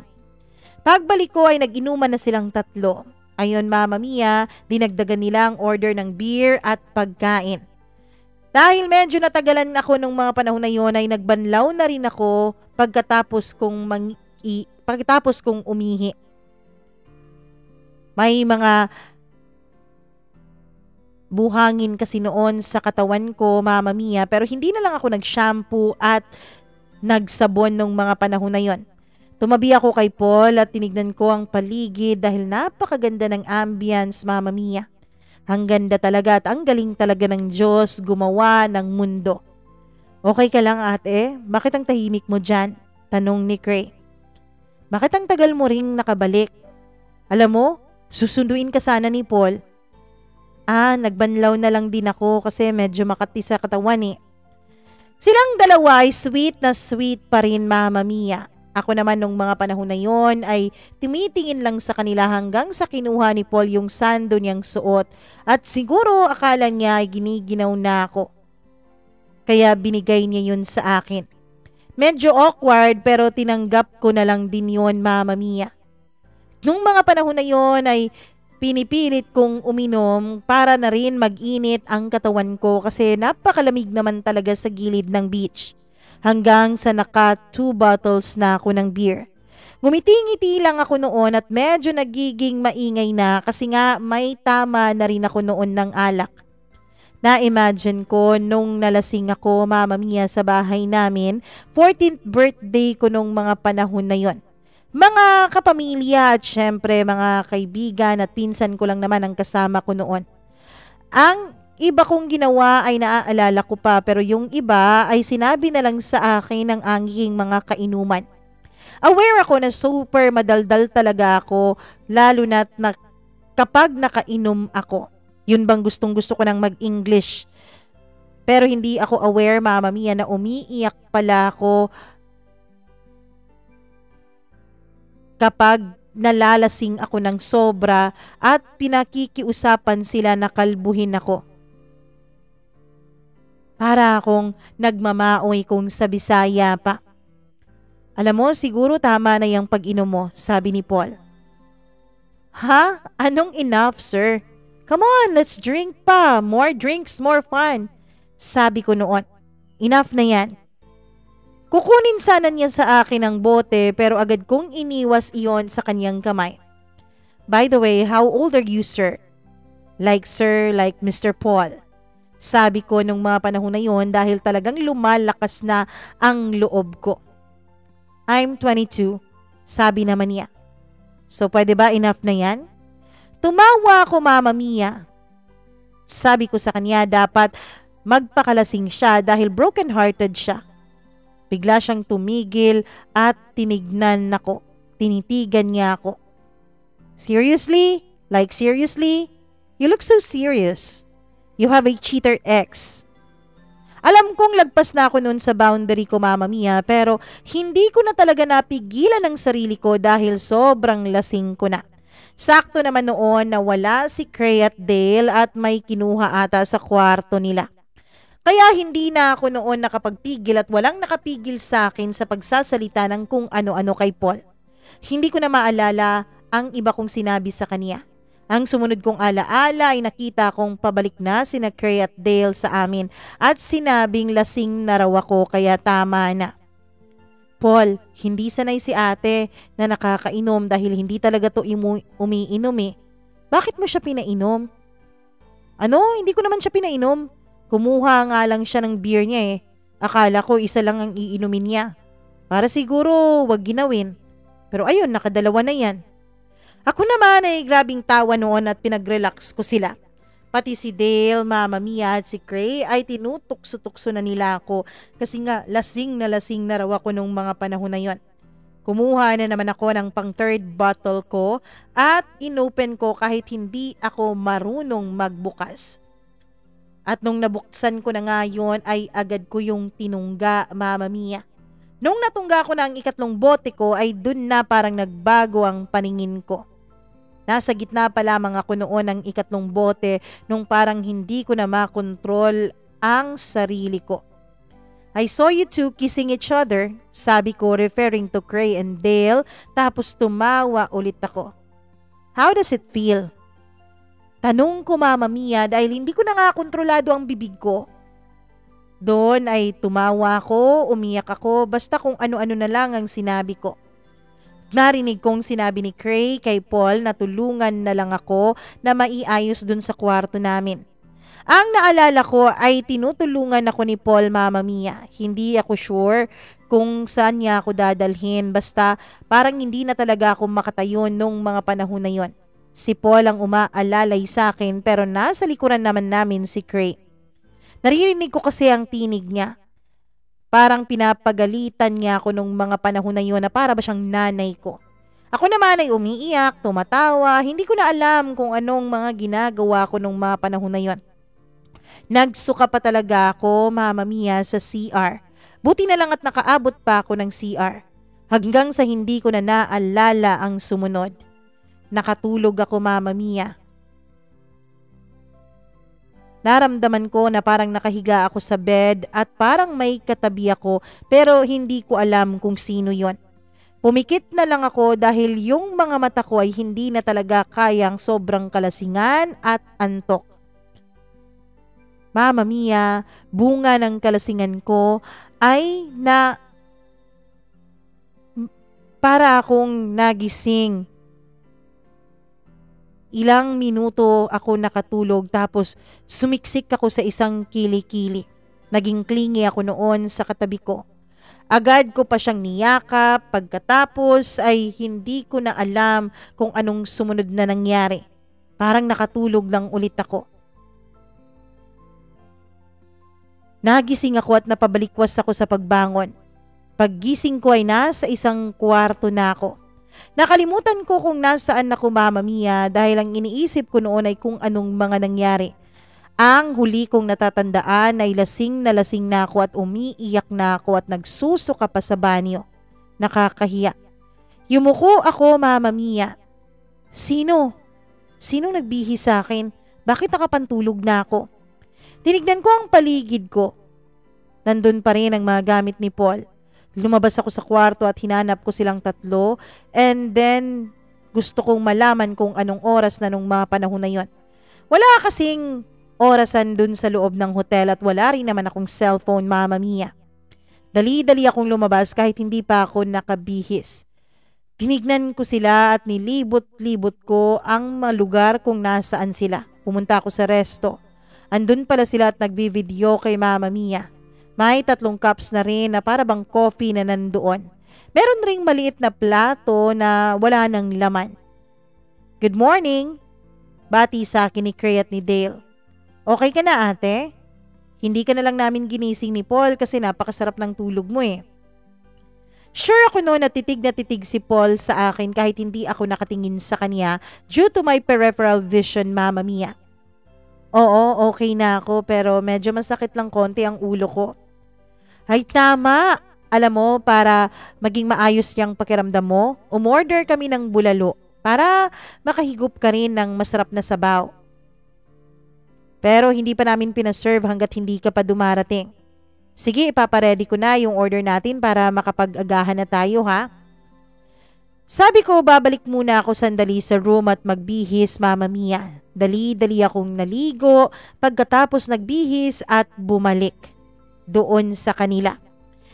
Pagbalik ko ay nag-inuman na silang tatlo. Ayon Mama Mia, dinagdagan nila ang order ng beer at pagkain. Dahil medyo natagalan ako nung mga panahon na yun ay nagbanlaw na rin ako pagkatapos kong umihi. May mga buhangin kasi noon sa katawan ko, Mama Mia, pero hindi na lang ako nag-shampoo at nagsabon nung mga panahon na yon. Tumabi ako kay Paul at tinignan ko ang paligid dahil napakaganda ng ambience, Mama Mia. Ang ganda talaga at ang galing talaga ng Diyos gumawa ng mundo. Okay ka lang ate? Bakit ang tahimik mo dyan? Tanong ni Cray. Bakit ang tagal mo ring nakabalik? Alam mo, susunduin ka sana ni Paul. Nagbanlaw na lang din ako kasi medyo makati sa katawan eh. Silang dalawa ay sweet na sweet pa rin, Mama Mia. Ako naman nung mga panahon na yon ay tumitingin lang sa kanila hanggang sa kinuha ni Paul yung sando niyang suot at siguro akala niya ay giniginaw na ako. Kaya binigay niya yun sa akin. Medyo awkward pero tinanggap ko na lang din yun, Mama Mia. Nung mga panahon na yon ay pinipilit kong uminom para na rin mag-init ang katawan ko kasi napakalamig naman talaga sa gilid ng beach. Hanggang sa naka 2 bottles na ako ng beer. Ngumiti-ngiti lang ako noon at medyo nagiging maingay na kasi nga may tama na rin ako noon ng alak. Na-imagine ko nung nalasing ako, Mama Mia, sa bahay namin, 14th birthday ko nung mga panahon na yon. Mga kapamilya at syempre mga kaibigan at pinsan ko lang naman ang kasama ko noon. Ang iba kong ginawa ay naaalala ko pa pero yung iba ay sinabi na lang sa akin ng aking mga kainuman. Aware ako na super madaldal talaga ako lalo na kapag nakainom ako. Yun bang gustong-gusto ko nang mag-English. Pero hindi ako aware, Mama Mia, na umiiyak pala ako kapag nalalasing ako ng sobra at pinakikiusapan sila na kalbuhin ako. Para akong nagmamaoy kung sa Bisaya pa. Alam mo, siguro tama na yung pag-inom mo, sabi ni Paul. Ha? Anong enough, sir? Come on, let's drink pa. More drinks, more fun. Sabi ko noon. Enough na yan. Kukunin sana niya sa akin ang bote pero agad kong iniwas iyon sa kanyang kamay. By the way, how old are you, sir? Like sir, like Mr. Paul. Sabi ko nung mga panahon na yon dahil talagang lumalakas na ang loob ko. I'm 22, sabi naman niya. So pwede ba enough na yan? Tumawa ako, Mama Mia. Sabi ko sa kanya dapat magpakalasing siya dahil broken-hearted siya. Bigla siyang tumigil at tinignan ako. Tinitigan niya ako. Seriously? Like seriously? You look so serious. You have a cheater ex. Alam kong lagpas na ako noon sa boundary ko, Mama Mia, pero hindi ko na talaga napigilan ang sarili ko dahil sobrang lasing ko na. Sakto naman noon na wala si Cray at Dale at may kinuha ata sa kwarto nila. Kaya hindi na ako noon nakapagpigil at walang nakapigil sa akin sa pagsasalita ng kung ano-ano kay Paul. Hindi ko na maalala ang iba kong sinabi sa kanya. Ang sumunod kong alaala ay nakita kong pabalik na sina Cray at Dale sa amin at sinabing lasing na raw ako kaya tama na. Paul, hindi sanay si ate na nakakainom dahil hindi talaga to umiinom eh. Bakit mo siya pinainom? Ano? Hindi ko naman siya pinainom. Kumuha nga lang siya ng beer niya eh. Akala ko isa lang ang iinumin niya. Para siguro wag ginawin. Pero ayun, nakadalawa na yan. Ako naman ay grabing tawa noon at pinag-relax ko sila. Pati si Dale, Mama Mia at si Cray ay tinutukso-tukso na nila ako kasi nga lasing na raw ako nung mga panahon na yon. Kumuha na naman ako ng pang 3rd bottle ko at inopen ko kahit hindi ako marunong magbukas. At nung nabuksan ko na nga yun ay agad ko yung tinungga, Mama Mia. Nung natungga ko na ang ikatlong bote ko ay dun na parang nagbago ang paningin ko. Nasa gitna pa lamang ako noon ng ikatlong bote nung parang hindi ko na makontrol ang sarili ko. I saw you two kissing each other, sabi ko referring to Cray and Dale, tapos tumawa ulit ako. How does it feel? Tanong ko, Mama Mia, dahil hindi ko na nga kontrolado ang bibig ko. Doon ay tumawa ako, umiyak ako, basta kung ano-ano na lang ang sinabi ko. Narinig kong sinabi ni Cray kay Paul na tulungan na lang ako na maiayos dun sa kwarto namin. Ang naalala ko ay tinutulungan ako ni Paul, Mama Mia. Hindi ako sure kung saan niya ako dadalhin, basta parang hindi na talaga ako makatayo nung mga panahon na yon. Si Paul ang umaalalay sa akin pero nasa likuran naman namin si Cray. Naririnig ko kasi ang tinig niya. Parang pinapagalitan niya ako nung mga panahon na yun na para ba siyang nanay ko. Ako naman ay umiiyak, tumatawa, hindi ko na alam kung anong mga ginagawa ko nung mga panahon na yun. Nagsuka pa talaga ako, Mama Mia, sa CR. Buti na lang at nakaabot pa ako ng CR. Hanggang sa hindi ko na naalala ang sumunod. Nakatulog ako, Mama Mia. Naramdaman ko na parang nakahiga ako sa bed at parang may katabi ako pero hindi ko alam kung sino yon. Pumikit na lang ako dahil yung mga mata ko ay hindi na talaga kayang sobrang kalasingan at antok. Mama Mia, bunga ng kalasingan ko ay na para akong nagising. Ilang minuto ako nakatulog tapos sumiksik ako sa isang kili-kili. Naging clingy ako noon sa katabi ko. Agad ko pa siyang niyakap, pagkatapos ay hindi ko na alam kung anong sumunod na nangyari. Parang nakatulog lang ulit ako. Nagising ako at napabalikwas ako sa pagbangon. Paggising ko ay nasa isang kwarto na ako. Nakalimutan ko kung nasaan ako, Mama Mia, dahil ang iniisip ko noon ay kung anong mga nangyari. Ang huli kong natatandaan ay lasing na ako at umiiyak na ako at nagsusuka pa sa banyo. Nakakahiya. Yumuko ako, Mama Mia. Sino? Sinong nagbihi sa akin? Bakit nakapantulog na ako? Tinignan ko ang paligid ko. Nandun pa rin ang mga gamit ni Paul. Lumabas ako sa kwarto at hinanap ko silang tatlo and then gusto kong malaman kung anong oras na nung mga panahon na yon. Wala kasing orasan dun sa loob ng hotel at wala rin naman akong cellphone, Mama Mia. Dali-dali akong lumabas kahit hindi pa ako nakabihis. Tinignan ko sila at nilibot-libot ko ang mga lugar kung nasaan sila. Pumunta ako sa resto. Andun pala sila at nagbi-video kay Mama Mia. May 3 cups na rin na para bang coffee na nandoon. Meron ring maliit na plato na wala ng laman. Good morning! Bati sa akin ni Cray at ni Dale. Okay ka na, ate? Hindi ka na lang namin ginising ni Paul kasi napakasarap ng tulog mo eh. Sure ako noon na titig si Paul sa akin kahit hindi ako nakatingin sa kanya due to my peripheral vision, Mama Mia. Oo, okay na ako pero medyo masakit lang konti ang ulo ko. Ay tama! Alam mo, para maging maayos yung pakiramdam mo, umorder kami ng bulalo para makahigop ka rin ng masarap na sabaw. Pero hindi pa namin pinaserve hanggat hindi ka pa dumarating. Sige, ipaparedy ko na yung order natin para makapag-agahan na tayo, ha? Sabi ko, babalik muna ako sandali sa room at magbihis, Mama Mia. Dali-dali akong naligo, pagkatapos nagbihis at bumalik doon sa kanila.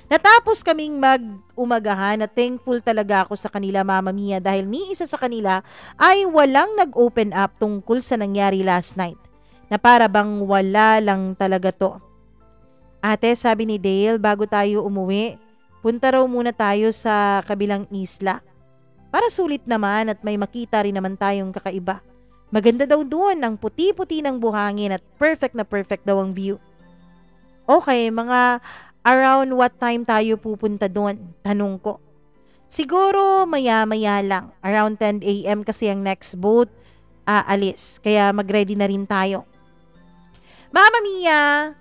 Natapos kaming mag-umagahan at thankful talaga ako sa kanila, Mama Mia, dahil ni isa sa kanila ay walang nag-open up tungkol sa nangyari last night. Na para bang wala lang talaga to. Ate, sabi ni Dale, bago tayo umuwi, punta raw muna tayo sa kabilang isla. Para sulit naman at may makita rin naman tayong kakaiba. Maganda daw doon ang puti-puti ng buhangin at perfect na perfect daw ang view. Okay, mga around what time tayo pupunta doon? Tanong ko. Siguro maya-maya lang. Around 10 a.m. kasi ang next boat aalis. Kaya mag-ready na rin tayo. Mama Mia,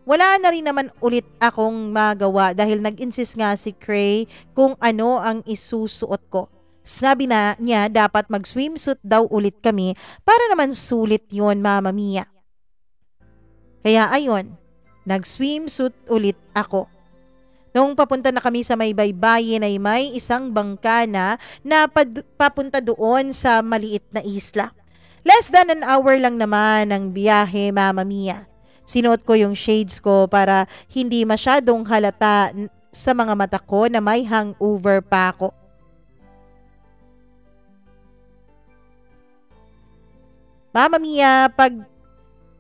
wala na rin naman ulit akong magawa dahil nag-insist nga si Cray kung ano ang isusuot ko. Sabi na niya dapat mag-swimsuit daw ulit kami para naman sulit yon, Mama Mia. Kaya ayon, nag-swimsuit ulit ako. Nung papunta na kami sa may baybayin ay may isang bangka na papunta doon sa maliit na isla. Less than an hour lang naman ang biyahe, Mama Mia. Sinuot ko yung shades ko para hindi masyadong halata sa mga mata ko na may hangover pa ako. Mama Mia, pag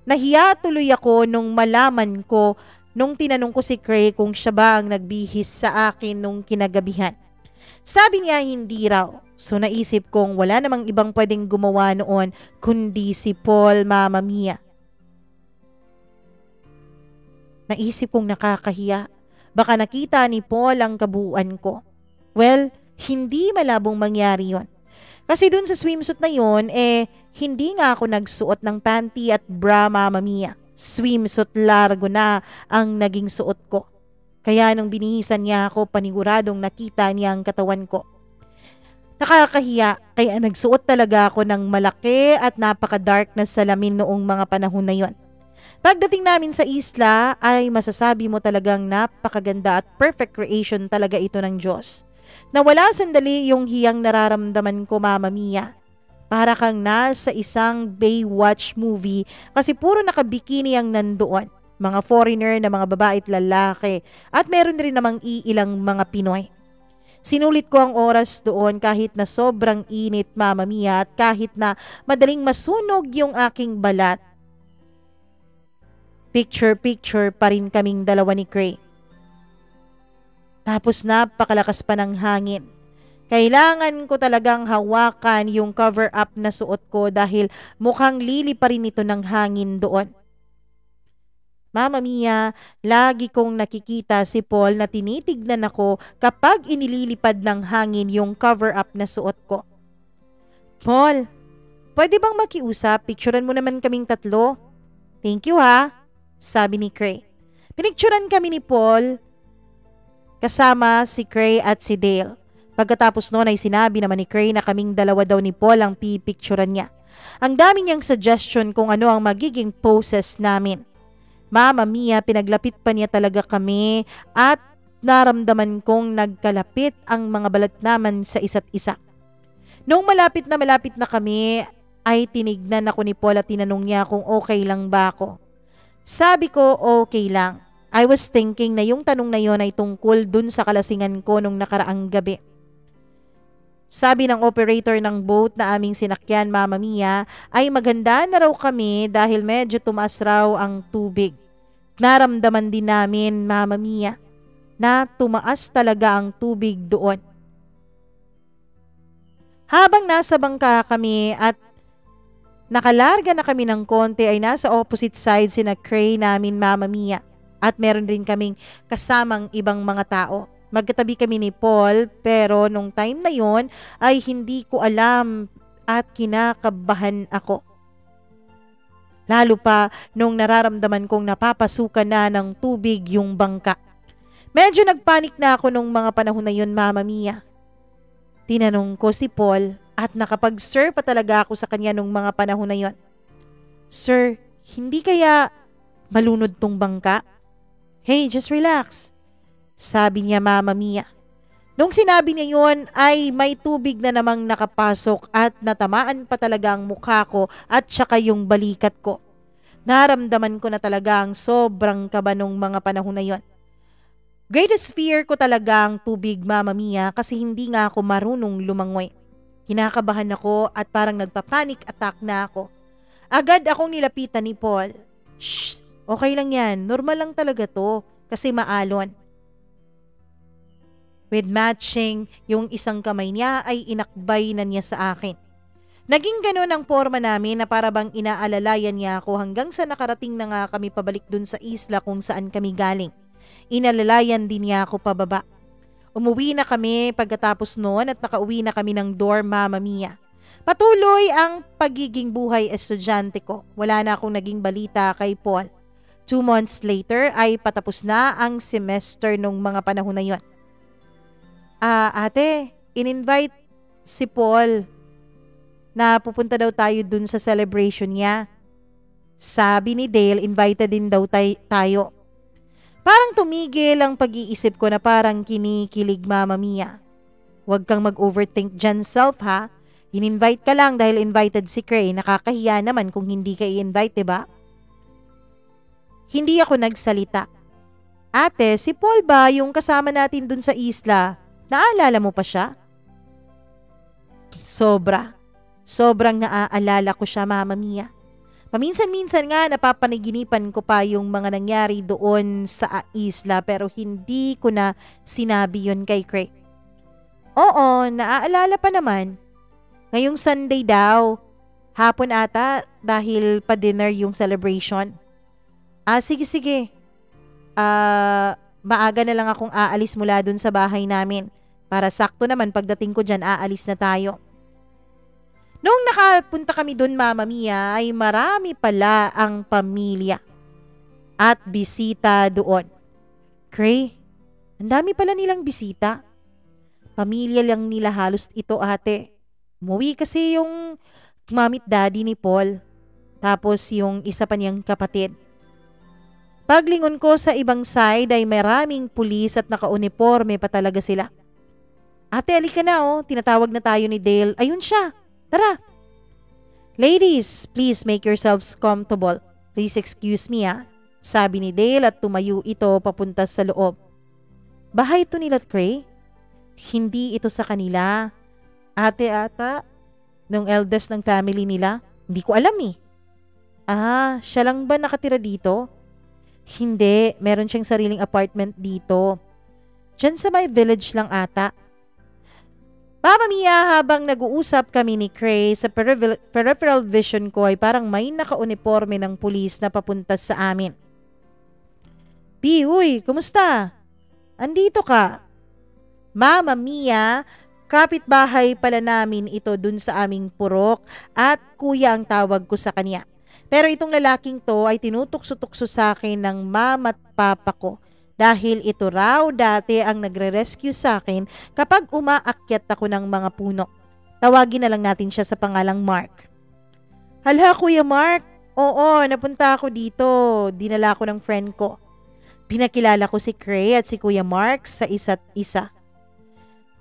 nahiya tuloy ako nung malaman ko, nung tinanong ko si Cray kung siya ba ang nagbihis sa akin nung kinagabihan. Sabi niya hindi raw. So naisip kong wala namang ibang pwedeng gumawa noon kundi si Paul, Mama Mia. Naisip kong nakakahiya. Baka nakita ni Paul ang kabuuan ko. Well, hindi malabong mangyari yon. Kasi dun sa swimsuit na yon, hindi nga ako nagsuot ng panty at bra, Mama Mia. Swimsuit largo na ang naging suot ko. Kaya nung binihisan niya ako, paniguradong nakita niya ang katawan ko. Nakakahiya, kaya nagsuot talaga ako ng malaki at napaka-dark na salamin noong mga panahon na yon. Pagdating namin sa isla ay masasabi mo talagang napakaganda at perfect creation talaga ito ng Diyos. Nawala sandali yung hiyang nararamdaman ko, Mama Mia. Para kang nasa isang Baywatch movie kasi puro nakabikini ang nandoon. Mga foreigner na mga babae at lalaki at meron rin namang iilang mga Pinoy. Sinulit ko ang oras doon kahit na sobrang init, Mama Mia, at kahit na madaling masunog yung aking balat. Picture-picture pa rin kaming dalawa ni Cray. Tapos napakalakas pa ng hangin. Kailangan ko talagang hawakan yung cover-up na suot ko dahil mukhang lili pa rin ito ng hangin doon. Mama Mia, lagi kong nakikita si Paul na tinitignan ako kapag inililipad ng hangin yung cover-up na suot ko. Paul, pwede bang makiusap? Picturean mo naman kaming tatlo. Thank you ha, sabi ni Cray. Pinicturean kami ni Paul kasama si Cray at si Dale. Pagkatapos noon ay sinabi naman ni Cray na kaming dalawa daw ni Paul ang pipicturean niya. Ang dami niyang suggestion kung ano ang magiging poses namin. Mama Mia, pinaglapit pa niya talaga kami at naramdaman kong nagkalapit ang mga balat naman sa isa't isa. Nung malapit na kami ay tinignan ako ni Paul at tinanong niya kung okay lang ba ako. Sabi ko okay lang. I was thinking na yung tanong na yon ay tungkol dun sa kalasingan ko nung nakaraang gabi. Sabi ng operator ng boat na aming sinakyan, Mama Mia, ay maganda na raw kami dahil medyo tumaas raw ang tubig. Naramdaman din namin, Mama Mia, na tumaas talaga ang tubig doon. Habang nasa bangka kami at nakalarga na kami ng konti ay nasa opposite side sina Cray namin, Mama Mia. At meron din kaming kasamang ibang mga tao. Magkatabi kami ni Paul pero nung time na yon ay hindi ko alam at kinakabahan ako. Lalo pa nung nararamdaman kong napapasukan na ng tubig yung bangka. Medyo nagpanik na ako nung mga panahon na yon, Mama Mia. Tinanong ko si Paul at nakapag-sir pa talaga ako sa kanya nung mga panahon na yon. Sir, hindi kaya malunod tong bangka? Hey, just relax. Sabi niya, Mama Mia. Nung sinabi niya yun ay may tubig na namang nakapasok at natamaan pa talaga ang mukha ko at saka yung balikat ko. Naramdaman ko na talaga ang sobrang kaba nung mga panahon na yon. Greatest fear ko talaga ang tubig, Mama Mia, kasi hindi nga ako marunong lumangoy. Kinakabahan ako at parang nagpa-panic attack na ako. Agad akong nilapitan ni Paul. Shh! Okay lang yan. Normal lang talaga to kasi maalon. With matching, yung isang kamay niya ay inakbay na niya sa akin. Naging ganun ang forma namin na para bang inaalalayan niya ako hanggang sa nakarating na nga kami pabalik dun sa isla kung saan kami galing. Inalalayan din niya ako pababa. Umuwi na kami pagkatapos noon at nakauwi na kami ng dorm, Mama Mia. Patuloy ang pagiging buhay estudyante ko. Wala na akong naging balita kay Paul. 2 months later ay patapos na ang semester nung mga panahon na yon. Ate, in-invite si Paul na pupunta daw tayo dun sa celebration niya. Sabi ni Dale, invited din daw tayo. Parang tumigil ang pag-iisip ko na parang kinikilig, Mama Mia. Huwag kang mag-overthink dyan, self, ha? In-invite ka lang dahil invited si Cray. Nakakahiya naman kung hindi ka i-invite, diba? Hindi ako nagsalita. Ate, si Paul ba yung kasama natin dun sa isla? Naalala mo pa siya? Sobrang naaalala ko siya, Mama Mia. Paminsan-minsan nga napapanaginipan ko pa yung mga nangyari doon sa isla pero hindi ko na sinabi yun kay Craig. Oo, naaalala pa naman. Ngayong Sunday daw, hapon ata dahil pa dinner yung celebration. Sige. Maaga na lang akong aalis mula dun sa bahay namin. Para sakto naman pagdating ko dyan, aalis na tayo. Noong nakapunta kami dun, Mama Mia, ay marami pala ang pamilya at bisita doon. Cray, ang dami pala nilang bisita. Pamilya lang nila halos ito, ate. Umuwi kasi yung mamit daddy ni Paul. Tapos yung isa pa niyang kapatid. Paglingon ko sa ibang side ay maraming pulis at naka-uniforme pa talaga sila. Ate, alika na oh. Tinatawag na tayo ni Dale. Ayun siya. Tara. Ladies, please make yourselves comfortable. Please excuse me sabi ni Dale at tumayo ito papunta sa loob. Bahay ito nila, Cray? Hindi ito sa kanila. Ate ata, nung eldest ng family nila. Hindi ko alam eh. Siya lang ba nakatira dito? Hindi, meron siyang sariling apartment dito. Diyan sa may village lang ata. Mama Mia, habang nag-uusap kami ni Cray, sa peripheral vision ko ay parang may naka-uniforme ng pulis na papunta sa amin. Uy, kumusta? Andito ka. Mama Mia, kapitbahay pala namin ito dun sa aming purok at kuya ang tawag ko sa kanya. Pero itong lalaking to ay tinutukso-tukso sa akin ng mama at papa ko. Dahil ito raw dati ang nagre-rescue sa akin kapag umaakyat ako ng mga puno. Tawagin na lang natin siya sa pangalang Mark. Hala, Kuya Mark. Oo, napunta ako dito. Dinala ko ng friend ko. Pinakilala ko si Cray at si Kuya Mark sa isa't isa.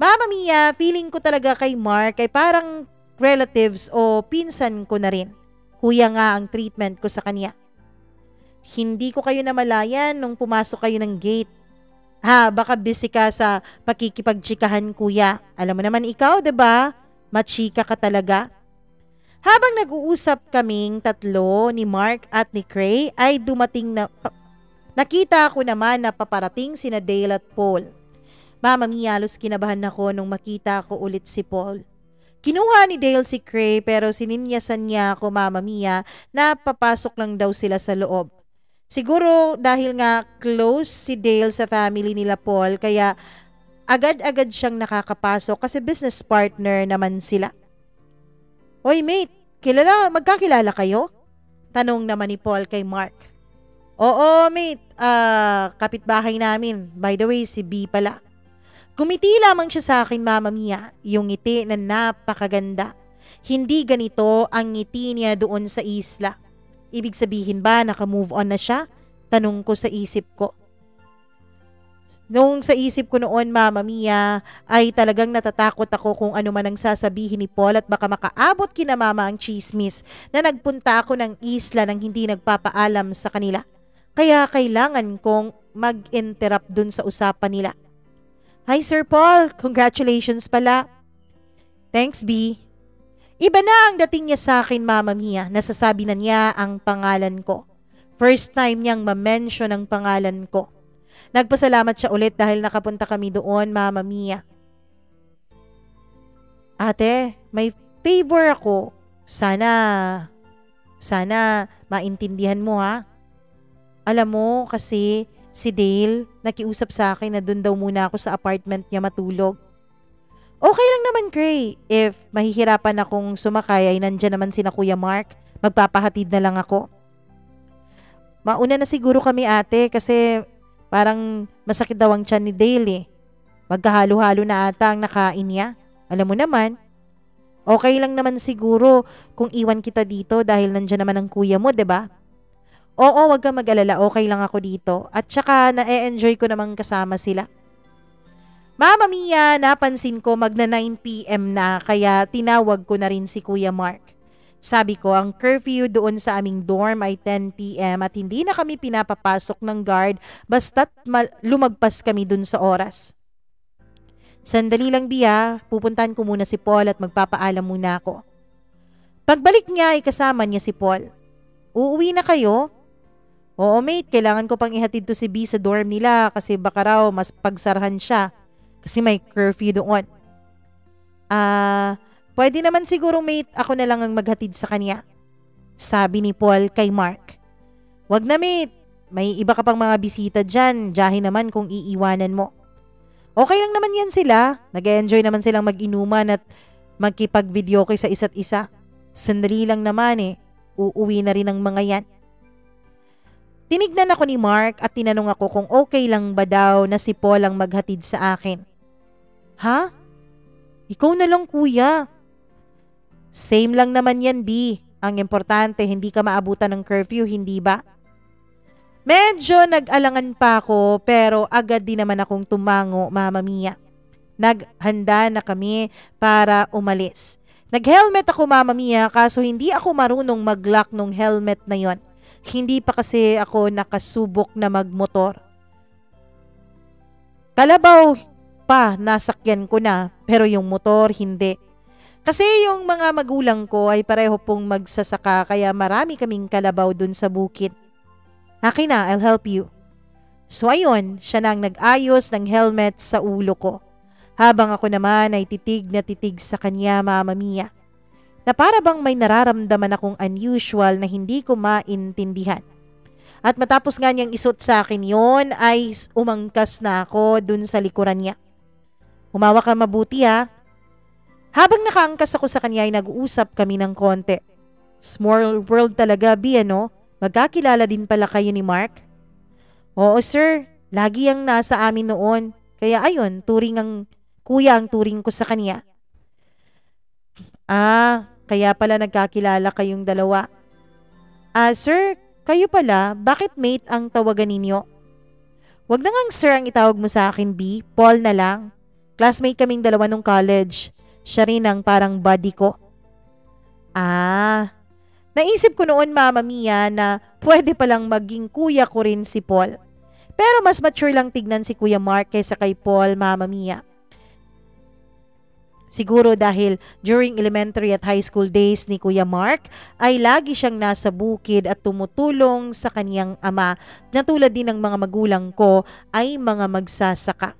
Mama Mia, feeling ko talaga kay Mark ay parang relatives o pinsan ko na rin. Kuya nga ang treatment ko sa kanya. Hindi ko kayo namalayan nung pumasok kayo ng gate. Baka busy ka sa pakikipagchikahan, kuya. Alam mo naman ikaw, 'di ba? Machika ka talaga. Habang nag-uusap kaming tatlo ni Mark at ni Cray ay dumating na nakita ko naman na paparating sina Dale at Paul. Mama Mia, halos kinabahan ako nung makita ko ulit si Paul. Kinuha ni Dale si Cray pero sininyasan niya ako, Mama Mia, na papasok lang daw sila sa loob. Siguro dahil nga close si Dale sa family nila Paul kaya agad-agad siyang nakakapasok kasi business partner naman sila. Hoy mate, magkakilala kayo? Tanong naman ni Paul kay Mark. Oo mate, kapitbahay namin. By the way, si B pala. Gumiti lamang siya sa akin, Mama Mia, yung ngiti na napakaganda. Hindi ganito ang ngiti niya doon sa isla. Ibig sabihin ba naka-move on na siya? Tanong ko sa isip ko. Noong sa isip ko noon, Mama Mia, ay talagang natatakot ako kung ano man ang sasabihin ni Paul at baka makaabot kina Mama ang chismis na nagpunta ako ng isla nang hindi nagpapaalam sa kanila. Kaya kailangan kong mag-interrupt dun sa usapan nila. Hi Sir Paul, congratulations pala. Thanks B. Iba na ang dating niya sa akin, Mama Mia. Nasasabi na niya ang pangalan ko. First time niyang ma-mention ang pangalan ko. Nagpasalamat siya ulit dahil nakapunta kami doon, Mama Mia. Ate, may favor ako. Sana maintindihan mo ha. Alam mo kasi si Dale nakiusap sa akin na doon daw muna ako sa apartment niya matulog. Okay lang naman, Cray. If mahihirapan akong sumakay ay nandyan naman sina Kuya Mark. Magpapahatid na lang ako. Mauna na siguro kami ate kasi parang masakit daw ang tiyan ni Dale eh. Magkahalo-halo na ata ang nakain niya. Alam mo naman, okay lang naman siguro kung iwan kita dito dahil nandyan naman ang kuya mo, 'di ba? Oo, wag kang mag-alala, okay lang ako dito. At saka na-enjoy ko namang kasama sila. Mama Mia, napansin ko magna 9 p.m. na kaya tinawag ko na rin si Kuya Mark. Sabi ko, ang curfew doon sa aming dorm ay 10 p.m. at hindi na kami pinapapasok ng guard basta't lumagpas kami dun sa oras. Sandali lang Bia, pupuntahan ko muna si Paul at magpapaalam muna ako. Pagbalik niya ay kasama niya si Paul. Uuwi na kayo? Oo mate, kailangan ko pang ihatid to si B sa dorm nila kasi baka raw mas pagsarahan siya kasi may curfew doon. Pwede naman siguro mate, ako na lang ang maghatid sa kanya. Sabi ni Paul kay Mark. Wag na mate, may iba ka pang mga bisita dyan, diyahin naman kung iiwanan mo. Okay lang naman yan sila, nag-enjoy naman silang mag-inuman at magkipag-videoke sa isa't isa. Sandali lang naman uuwi na rin ang mga yan. Tinignan ako ni Mark at tinanong ako kung okay lang ba daw na si Paul ang maghatid sa akin. Ha? Ikaw na lang kuya. Same lang naman yan B. Ang importante hindi ka maabutan ng curfew, hindi ba? Medyo nag-alangan pa ako pero agad din naman akong tumango, Mama Mia. Naghanda na kami para umalis. Nag-helmet ako Mama Mia kaso hindi ako marunong mag-lock nung helmet na yon. Hindi pa kasi ako nakasubok na magmotor. Kalabaw pa nasakyan ko na pero yung motor hindi. Kasi yung mga magulang ko ay pareho pong magsasaka kaya marami kaming kalabaw dun sa bukid. Akin na, I'll help you. So ayun, siya na ang nag-ayos ng helmet sa ulo ko. Habang ako naman ay titig na titig sa kanya, Mama Mia. Na para bang may nararamdaman akong unusual na hindi ko maintindihan. At matapos nga niyang isot sa akin yon ay umangkas na ako dun sa likuran niya. Humawak ka mabuti ha. Habang nakaangkas ako sa kanya ay nag-uusap kami ng konti. Small world talaga, B, ano? Magkakilala din pala kayo ni Mark? Oo sir, lagi ang nasa amin noon. Kaya ayun, kuya ang turing ko sa kanya. Kaya pala nagkakilala kayong dalawa. Sir, kayo pala, bakit mate ang tawagan ninyo? Wag na ngang sir ang itawag mo sa akin, B. Paul na lang. Classmate kaming dalawa nung college. Siya rin ang parang buddy ko. Naisip ko noon Mama Mia na pwede palang maging kuya ko rin si Paul. Pero mas mature lang tignan si Kuya Mark kaysa kay Paul, Mama Mia. Siguro dahil during elementary at high school days ni Kuya Mark ay lagi siyang nasa bukid at tumutulong sa kaniyang ama na tulad din ng mga magulang ko ay mga magsasaka.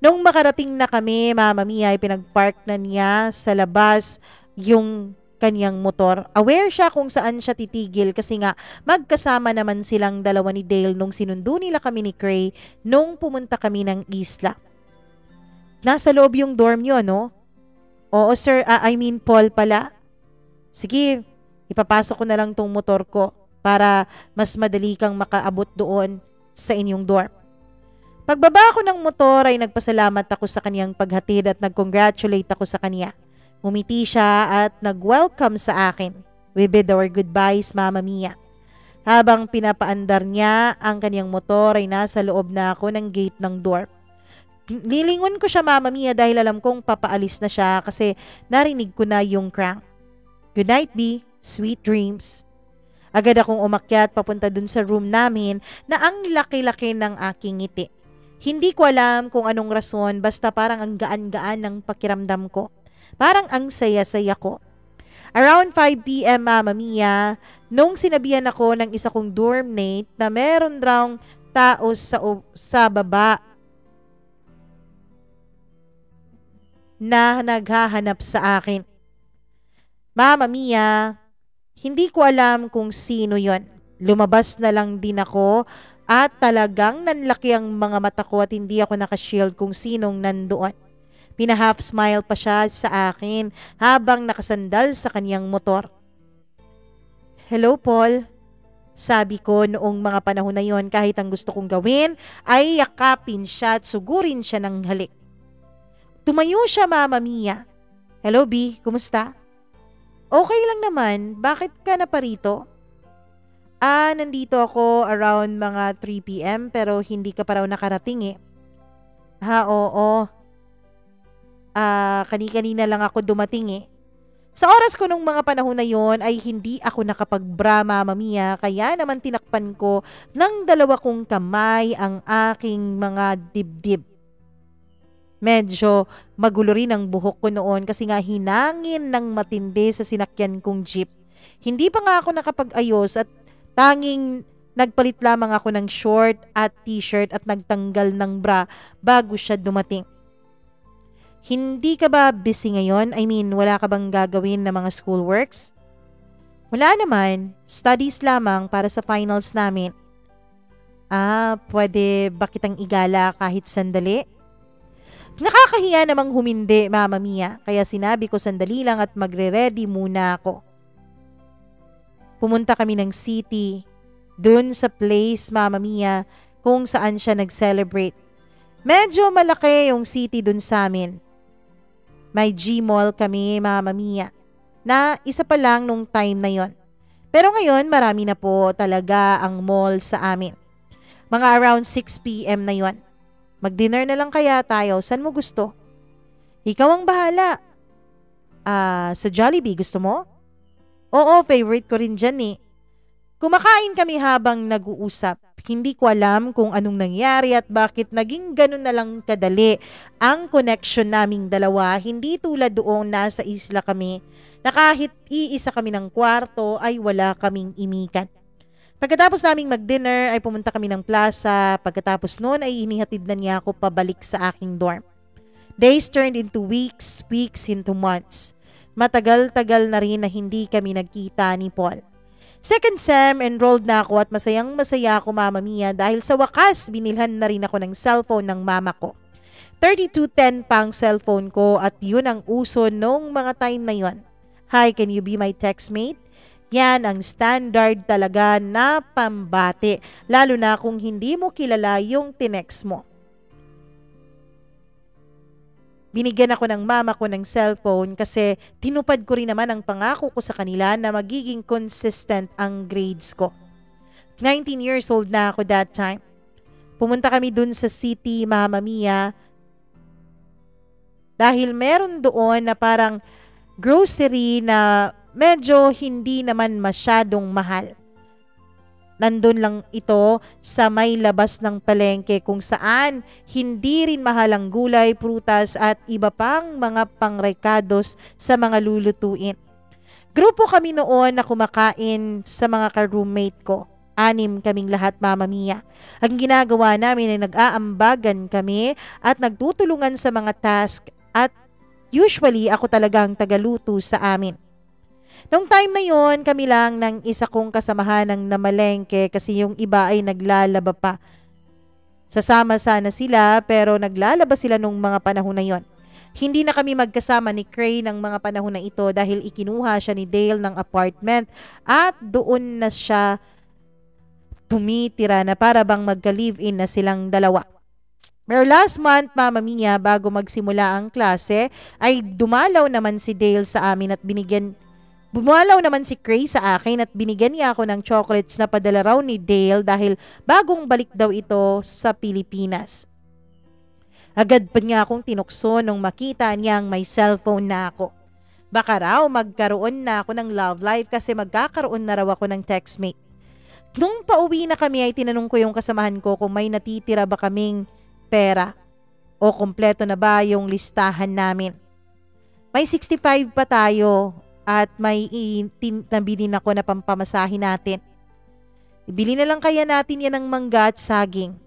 Nung makarating na kami, Mama Mia, ay pinagpark na niya sa labas yung kanyang motor. Aware siya kung saan siya titigil kasi nga magkasama naman silang dalawa ni Dale nung sinundo nila kami ni Cray nung pumunta kami ng isla. Nasa loob yung dorm niyo, no? Oo sir, Paul pala. Sige, ipapasok ko na lang tong motor ko para mas madali kang makaabot doon sa inyong dorm. Pagbaba ko ng motor ay nagpasalamat ako sa kaniyang paghatid at nag-congratulate ako sa kaniya. Ngumiti siya at nag-welcome sa akin. We bid our goodbyes, Mama Mia. Habang pinapaandar niya ang kaniyang motor ay nasa loob na ako ng gate ng dorm. Nilingon ko siya Mama Mia dahil alam kong papaalis na siya kasi narinig ko na yung crank. Good night, B. Sweet dreams. Agad akong umakyat papunta dun sa room namin na ang laki-laki ng aking ngiti. Hindi ko alam kung anong rason basta parang ang gaan-gaan ng pakiramdam ko. Parang ang saya-saya ko. Around 5 p.m. Mama Mia, nung sinabihan ako ng isa kong dorm mate na meron daw tao sa baba na naghahanap sa akin. Mama Mia, hindi ko alam kung sino yon. Lumabas na lang din ako at talagang nanlaki ang mga mata ko at hindi ako nakashield kung sinong nandoon. Pina-half smile pa siya sa akin habang nakasandal sa kanyang motor. Hello Paul, sabi ko noong mga panahon na yon kahit ang gusto kong gawin ay yakapin siya at sugurin siya ng halik. Tumayo siya Mama Mia. Hello B, kumusta? Okay lang naman, bakit ka na parito? Nandito ako around mga 3 p.m. pero hindi ka pa raw nakarating eh. Oo. Kani-kanina lang ako dumating eh. Sa oras ko nung mga panahon na yon ay hindi ako nakapagbra, Mama Mia, kaya naman tinakpan ko ng dalawa kong kamay ang aking mga dibdib. Medyo magulo rin ang buhok ko noon kasi nga hinangin ng matindi sa sinakyan kong jeep. Hindi pa nga ako nakapag-ayos at tanging nagpalit lamang ako ng short at t-shirt at nagtanggal ng bra bago siya dumating. Hindi ka ba busy ngayon? I mean, wala ka bang gagawin na mga schoolworks? Wala naman. Studies lamang para sa finals namin. Pwede ba kitang igala kahit sandali? Nakakahiya namang humindi, Mama Mia. Kaya sinabi ko sandali lang at magre-ready muna ako. Pumunta kami ng city. Dun sa place, Mama Mia, kung saan siya nag-celebrate. Medyo malaki yung city dun sa amin. May G-Mall kami, Mama Mia, na isa pa lang nung time na yon. Pero ngayon, marami na po talaga ang mall sa amin. Mga around 6 p.m. na yon. Mag-dinner na lang kaya tayo. Saan mo gusto? Ikaw ang bahala. Sa Jollibee, gusto mo? Oo, favorite ko rin dyan eh. Kumakain kami habang nag-uusap. Hindi ko alam kung anong nangyari at bakit naging ganun na lang kadali ang connection naming dalawa. Hindi tulad doon nasa isla kami na kahit iisa kami ng kwarto ay wala kaming imikan. Pagkatapos naming mag-dinner ay pumunta kami ng plaza. Pagkatapos noon ay inihatid na niya ako pabalik sa aking dorm. Days turned into weeks, weeks into months. Matagal-tagal na rin na hindi kami nagkita ni Paul. Second sem, enrolled na ako at masayang-masaya ako, Mama Mia, dahil sa wakas binilhan na rin ako ng cellphone ng mama ko. 3210 pang cellphone ko at yun ang uso nung mga time na yun. Hi, can you be my textmate? Yan ang standard talaga na pambati, lalo na kung hindi mo kilala yung tinext mo. Binigyan ako ng mama ko ng cellphone kasi tinupad ko rin naman ang pangako ko sa kanila na magiging consistent ang grades ko. 19 years old na ako that time. Pumunta kami dun sa city, Mama Mia, dahil meron doon na parang grocery na medyo hindi naman masyadong mahal. Nandun lang ito sa may labas ng palengke kung saan hindi rin mahal ang gulay, prutas at iba pang mga pangrecados sa mga lulutuin. Grupo kami noon na kumakain sa mga ka-roommate ko. 6 kaming lahat, Mama Mia. Ang ginagawa namin ay nag-aambagan kami at nagtutulungan sa mga task at usually ako talagang tagaluto sa amin. Nung time na yon, kami lang ng isa kong kasamahan ng namalengke kasi yung iba ay naglalaba pa. Sasama sana sila pero naglalaba sila nung mga panahon na yon. Hindi na kami magkasama ni Cray ng mga panahon na ito dahil ikinuha siya ni Dale ng apartment at doon na siya tumitira na para bang magka-live-in na silang dalawa. Pero last month, Mama Mia, bago magsimula ang klase, ay dumalaw naman si Dale sa amin at Bumalaw naman si Cray sa akin at binigyan niya ako ng chocolates na padala raw ni Dale dahil bagong balik daw ito sa Pilipinas. Agad pa niya akong tinukso nung makita niyang may cellphone na ako. Baka raw magkaroon na ako ng love life kasi magkakaroon na raw ako ng textmate. Nung pauwi na kami ay tinanong ko yung kasamahan ko kung may natitira ba kaming pera o kompleto na ba yung listahan namin. May 65 pa tayo. At may nabilin ako na pampamasahin natin. Ibili na lang kaya natin yan ng mangga at saging.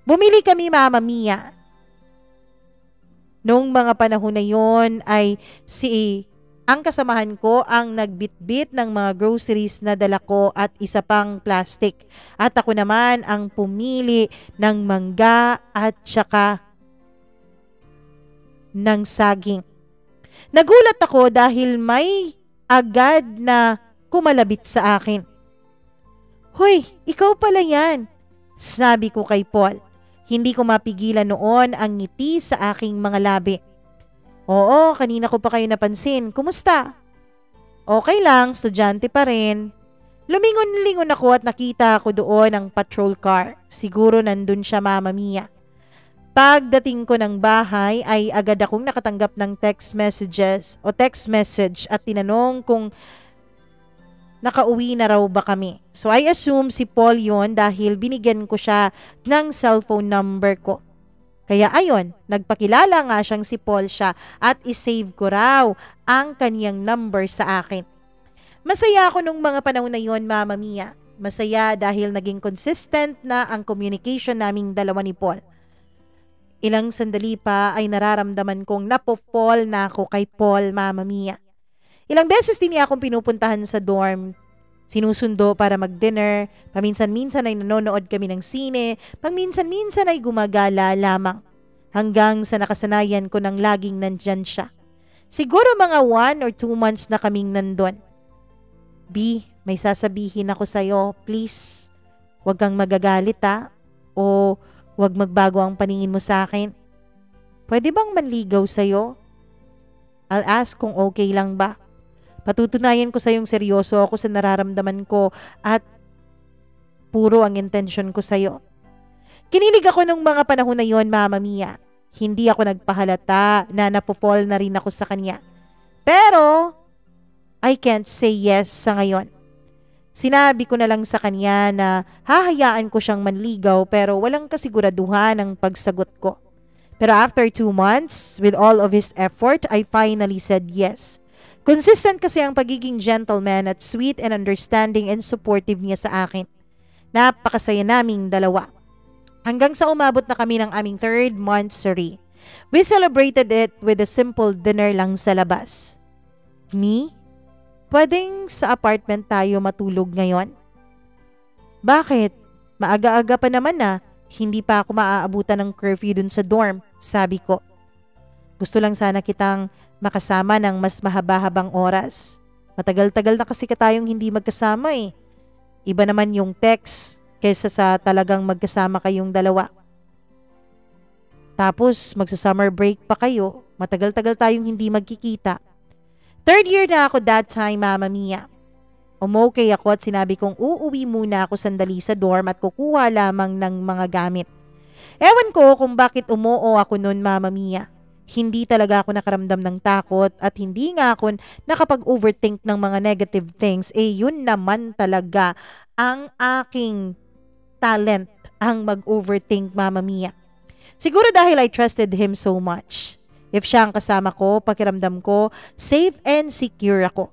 Bumili kami, Mama Mia. Noong mga panahon na yon ay ang kasamahan ko ang nagbitbit ng mga groceries na dala ko at isa pang plastic. At ako naman ang pumili ng mangga at saka ng saging. Nagulat ako dahil may agad na kumalabit sa akin. Hoy, ikaw pala yan, sabi ko kay Paul. Hindi ko mapigilan noon ang ngiti sa aking mga labi. Oo, kanina ko pa kayo napansin. Kumusta? Okay lang, estudyante pa rin. Lumingon-lingon ako at nakita ko doon ang patrol car. Siguro nandun siya, Mama Mia. Pagdating ko ng bahay ay agad akong nakatanggap ng text message at tinanong kung nakauwi na raw ba kami. So I assume si Paul yon dahil binigyan ko siya ng cellphone number ko. Kaya ayon, nagpakilala nga siyang si Paul siya at isave ko raw ang kaniyang number sa akin. Masaya ako nung mga panahon na yon, Mama Mia. Masaya dahil naging consistent na ang communication naming dalawa ni Paul. Ilang sandali pa ay nararamdaman kong napofall na ako kay Paul, Mama Mia. Ilang beses din niya akong pinupuntahan sa dorm. Sinusundo para mag-dinner, paminsan-minsan ay nanonood kami ng sine, pagminsan-minsan ay gumagala lamang. Hanggang sa nakasanayan ko nang laging nandyan siya. Siguro mga 1 or 2 months na kaming nandun. B, may sasabihin ako sa'yo, please. Huwag kang magagalit o huwag magbago ang paningin mo sa akin. Pwede bang manligaw sa'yo? I'll ask kung okay lang ba. Patutunayan ko sa'yong seryoso ako sa nararamdaman ko at puro ang intention ko sa'yo. Kinilig ako nung mga panahon na yon, Mama Mia. Hindi ako nagpahalata na napopol na rin ako sa kanya. Pero I can't say yes sa ngayon. Sinabi ko na lang sa kanya na hahayaan ko siyang manligaw pero walang kasiguraduhan ang pagsagot ko. Pero after 2 months, with all of his effort, I finally said yes. Consistent kasi ang pagiging gentleman at sweet and understanding and supportive niya sa akin. Napakasaya naming dalawa. Hanggang sa umabot na kami ng aming 3rd monthsary. We celebrated it with a simple dinner lang sa labas. Me? Pwedeng sa apartment tayo matulog ngayon? Bakit? Maaga-aga pa naman na. Hindi pa ako maaabutan ng curfew dun sa dorm, sabi ko. Gusto lang sana kitang makasama ng mas mahaba-habang oras. Matagal-tagal na kasi tayong hindi magkasama eh. Iba naman yung text kaysa sa talagang magkasama kayong dalawa. Tapos magsa-summer break pa kayo. Matagal-tagal tayong hindi magkikita. 3rd year na ako that time, Mama Mia. Umokay ako at sinabi kong uuwi muna ako sandali sa dorm at kukuha lamang ng mga gamit. Ewan ko kung bakit umuo ako noon, Mama Mia. Hindi talaga ako nakaramdam ng takot at hindi nga ako nakapag-overthink ng mga negative things. Yun naman talaga ang aking talent, ang mag-overthink, Mama Mia. Siguro dahil I trusted him so much. If siya ang kasama ko, pakiramdam ko, safe and secure ako.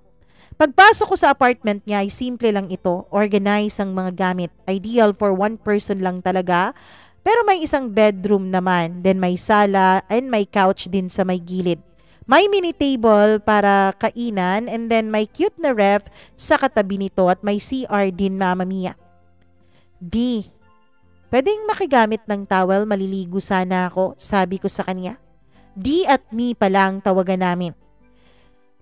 Pagpasok ko sa apartment niya ay simple lang ito, organize ang mga gamit. Ideal for 1 person lang talaga, pero may isang bedroom naman, then may sala and may couch din sa may gilid. May mini table para kainan and then may cute na ref sa katabi nito at may CR din, Mama Mia. D, pwedeng makigamit ng towel, maliligo sana ako, sabi ko sa kanya. D at me palang tawagan namin.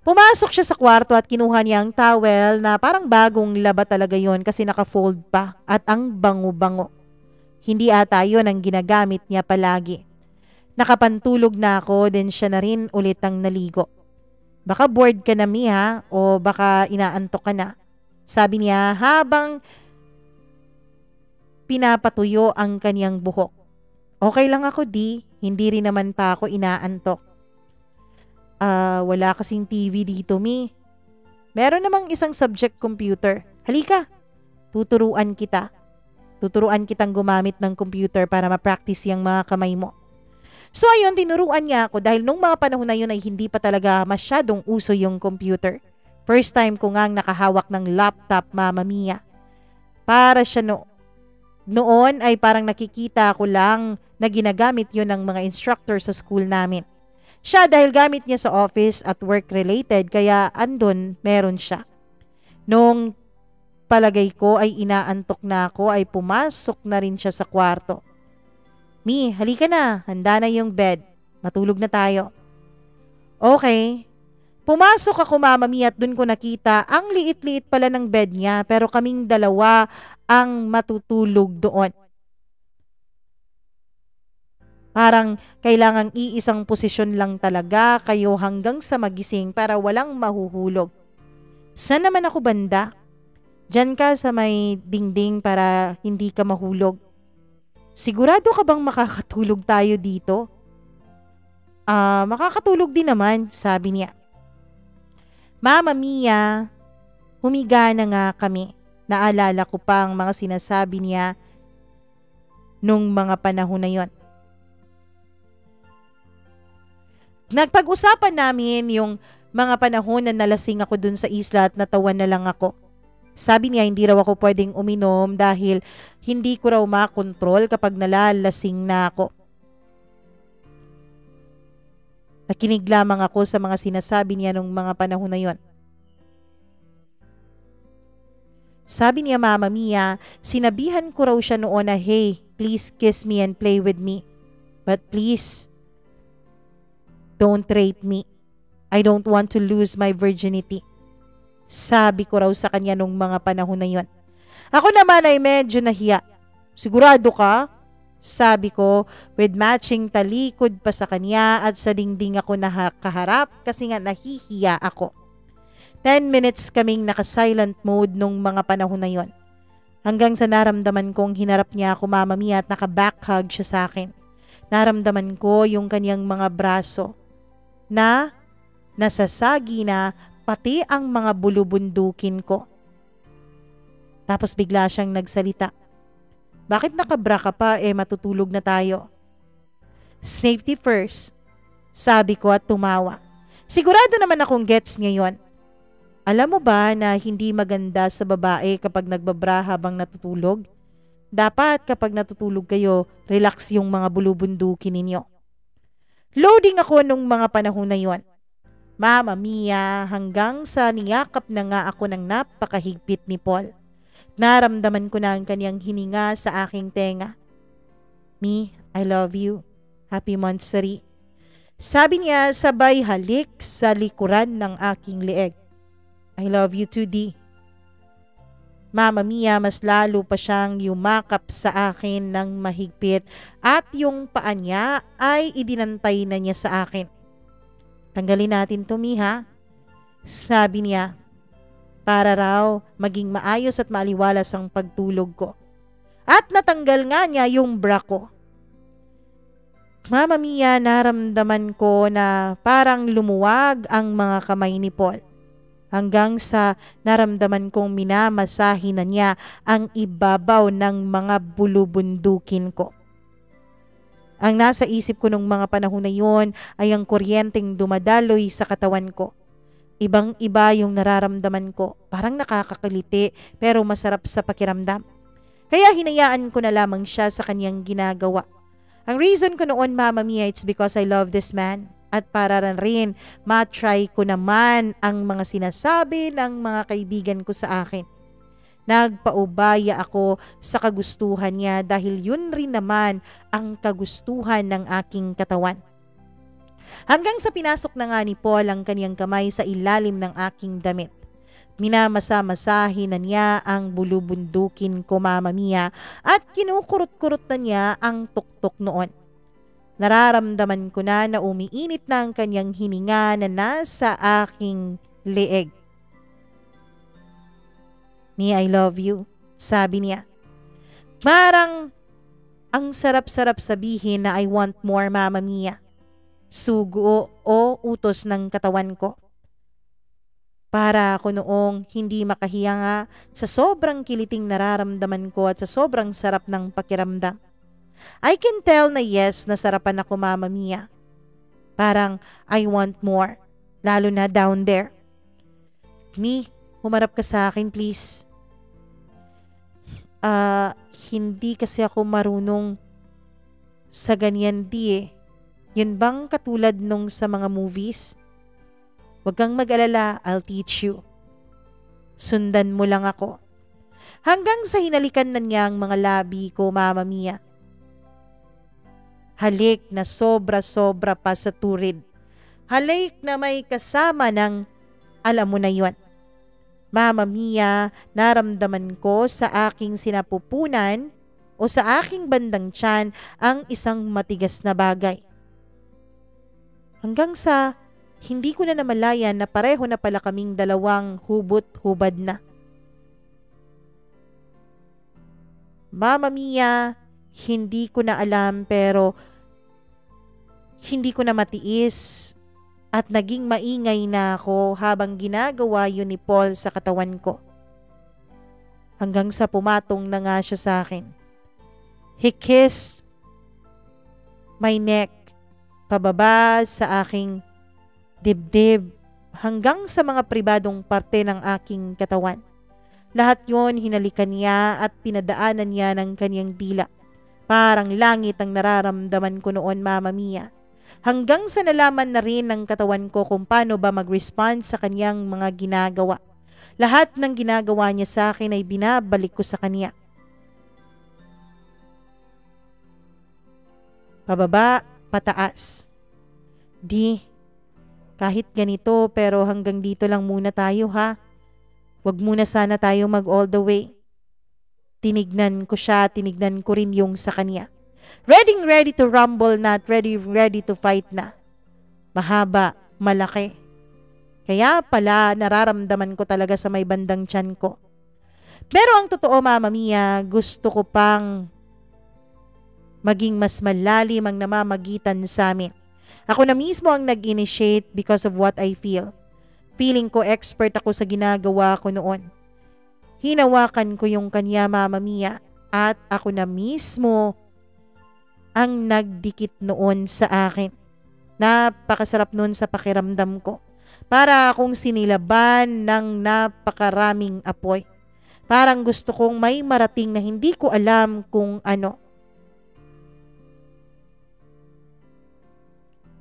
Pumasok siya sa kwarto at kinuha niya ang towel na parang bagong laba talaga yon kasi naka-fold pa at ang bango-bango. Hindi ata yun ang ginagamit niya palagi. Nakapantulog na ako, then siya na rin ulit ang naligo. Baka bored ka na, Mi, ha? O baka inaantok ka na. Sabi niya habang pinapatuyo ang kaniyang buhok. Okay lang ako, di. Hindi rin naman pa ako inaantok. Wala kasing TV dito, Mi. Meron namang isang subject computer. Halika, tuturuan kita. Tuturuan kitang gumamit ng computer para ma-practice yung mga kamay mo. So ayun, tinuruan niya ako dahil nung mga panahon na yun ay hindi pa talaga masyadong uso yung computer. First time ko ngang nakahawak ng laptop, Mama Mia. Para siya noon ay parang nakikita ko lang na ginagamit yun ng mga instructor sa school namin. Siya dahil gamit niya sa office at work related kaya andun meron siya. Nung palagay ko ay inaantok na ako ay pumasok na rin siya sa kwarto. Mi, halika na. Handa na yung bed. Matulog na tayo. Okay. Pumasok ako, Mama Mi, at dun ko nakita ang liit-liit pala ng bed niya pero kaming dalawa ang matutulog doon. Parang kailangang iisang posisyon lang talaga kayo hanggang sa magising para walang mahuhulog. Saan naman ako banda? Diyan ka sa may dingding para hindi ka mahulog. Sigurado ka bang makakatulog tayo dito? Makakatulog din naman, sabi niya. Mama Mia, humiga na nga kami. Naalala ko pa ang mga sinasabi niya nung mga panahon na yon. Nagpag-usapan namin yung mga panahon na nalasing ako dun sa isla at natawa na lang ako. Sabi niya hindi raw ako pwedeng uminom dahil hindi ko raw makontrol kapag nalalasing na ako. Nakinig lamang ako sa mga sinasabi niya nung mga panahon na yon. Sabi niya, Mama Mia, sinabihan ko raw siya noon na, hey, please kiss me and play with me. But please, don't rape me. I don't want to lose my virginity. Sabi ko raw sa kanya nung mga panahon na yon. Ako naman ay medyo nahiya. Sigurado ka? Sabi ko, with matching talikod pa sa kanya at sa dingding ako nakaharap kasi nga nahihiya ako. 10 minutes kaming naka-silent mode nung mga panahon na yon. Hanggang sa naramdaman kong hinarap niya ako, Mama Mia, at naka-backhug siya sa akin. Naramdaman ko yung kanyang mga braso na nasasagi na pati ang mga bulubundukin ko. Tapos bigla siyang nagsalita. Bakit nakabra ka pa, matutulog na tayo? Safety first, sabi ko at tumawa. Sigurado naman akong gets ngayon. Alam mo ba na hindi maganda sa babae kapag nagbabra habang natutulog? Dapat kapag natutulog kayo, relax yung mga bulubundukin ninyo. Loading ako nung mga panahon na yon. Mama Mia, hanggang sa niyakap na nga ako ng napakahigpit ni Paul. Naramdaman ko na ang kanyang hininga sa aking tenga. Me, I love you. Happy monthsary. Sabi niya sabay halik sa likuran ng aking leeg. I love you too, D. Mama Mia, mas lalo pa siyang yumakap sa akin ng mahigpit at yung paa niya ay idinantay na niya sa akin. Tanggalin natin to, Miha. Sabi niya, para raw maging maayos at maaliwalas ang pagtulog ko. At natanggal nga niya yung bra ko. Mama Mia, naramdaman ko na parang lumuwag ang mga kamay ni Paul. Hanggang sa naramdaman kong minamasahin na niya ang ibabaw ng mga bulubundukin ko. Ang nasa isip ko nung mga panahon na yon ay ang kuryenteng dumadaloy sa katawan ko. Ibang-iba yung nararamdaman ko, parang nakakakaliti pero masarap sa pakiramdam. Kaya hinayaan ko na lamang siya sa kanyang ginagawa. Ang reason ko noon, Mama Mia, it's because I love this man. At para rin matry ko naman ang mga sinasabi ng mga kaibigan ko sa akin. Nagpaubaya ako sa kagustuhan niya dahil yun rin naman ang kagustuhan ng aking katawan. Hanggang sa pinasok na nga ni Paul ang kaniyang kamay sa ilalim ng aking damit. Minamasa-masahin na niya ang bulubundukin ko, Mama Mia, at kinukurot-kurot na niya ang tuktok noon. Nararamdaman ko na umiinit na ang kanyang hininga na nasa aking leeg. Me, I love you, sabi niya. Parang ang sarap-sarap sabihin na I want more, Mama Mia. Sugo o utos ng katawan ko. Para ako noong hindi makahiya nga sa sobrang kiliting nararamdaman ko at sa sobrang sarap ng pakiramdam. I can tell na yes, nasarapan ako, Mama Mia. Parang I want more, lalo na down there. Me, humarap ka sa akin, please. Hindi kasi ako marunong sa ganyan, di. Yun bang katulad nung sa mga movies? Huwag kang mag-alala, I'll teach you. Sundan mo lang ako. Hanggang sa hinalikan na niya ang mga labi ko, Mama Mia. Halik na sobra-sobra pa sa turid. Halik na may kasama ng alam mo na yon. Mama Mia, naramdaman ko sa aking sinapupunan o sa aking bandang tiyan ang isang matigas na bagay. Hanggang sa hindi ko na namalayan na pareho na pala kaming dalawang hubot-hubad na. Mama Mia, hindi ko na alam pero hindi ko na matiis at naging maingay na ako habang ginagawa yun ni Paul sa katawan ko. Hanggang sa pumatong na nga siya sa akin. He kissed my neck pababa sa aking dibdib hanggang sa mga pribadong parte ng aking katawan. Lahat yon hinalikan niya at pinadaanan niya ng kanyang dila. Parang langit ang nararamdaman ko noon, Mama Mia. Hanggang sa nalaman na rin ng katawan ko kung paano ba mag-respond sa kanyang mga ginagawa. Lahat ng ginagawa niya sa akin ay binabalik ko sa kanya. Pababa, pataas. Kahit ganito pero hanggang dito lang muna tayo ha. Wag muna sana tayo mag all the way. Tinignan ko siya, tinignan ko rin yung sa kanya. Ready to rumble na at ready to fight na. Mahaba, malaki. Kaya pala nararamdaman ko talaga sa may bandang tiyan ko. Pero ang totoo, Mama Mia, gusto ko pang maging mas malalim ang namamagitan sa amin. Ako na mismo ang nag-initiate because of what I feel. Feeling ko expert ako sa ginagawa ko noon. Hinawakan ko yung kanya, Mama Mia, at ako na mismo ang nagdikit noon sa akin. Napakasarap noon sa pakiramdam ko. Para akong sinilaban ng napakaraming apoy. Parang gusto kong may marating na hindi ko alam kung ano.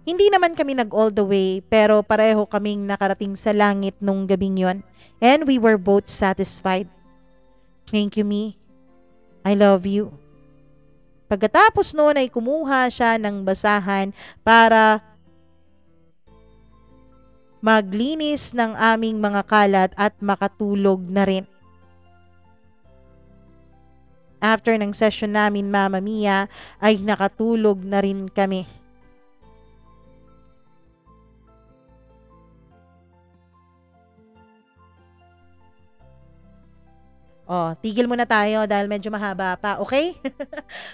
Hindi naman kami nag all the way pero pareho kaming nakarating sa langit nung gabing yon. And we were both satisfied. Thank you, me. I love you. Pagkatapos noon ay kumuha siya ng basahan para maglinis ng aming mga kalat at makatulog na rin. After ng session namin, Mama Mia, ay nakatulog na rin kami. Oh, tigil muna tayo dahil medyo mahaba pa, okay?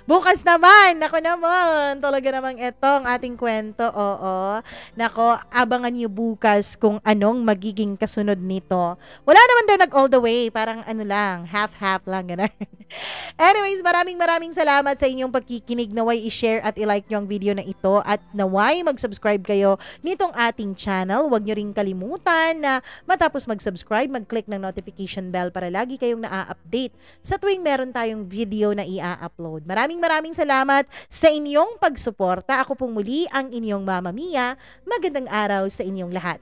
Bukas naman, nako naman, talaga namang etong ating kwento, oo. Nako, abangan niyo bukas kung anong magiging kasunod nito. Wala naman daw nag all the way, parang ano lang, half-half lang, gano'n. Anyways, maraming salamat sa inyong pagkikinig. Naway i-share at i-like nyo ang video na ito at naway mag-subscribe kayo nitong ating channel. Huwag nyo rin kalimutan na matapos mag-subscribe, mag-click ng notification bell para lagi kayong update sa tuwing meron tayong video na i-upload. Maraming salamat sa inyong pagsuporta. Ako pong muli ang inyong Mama Mia. Magandang araw sa inyong lahat.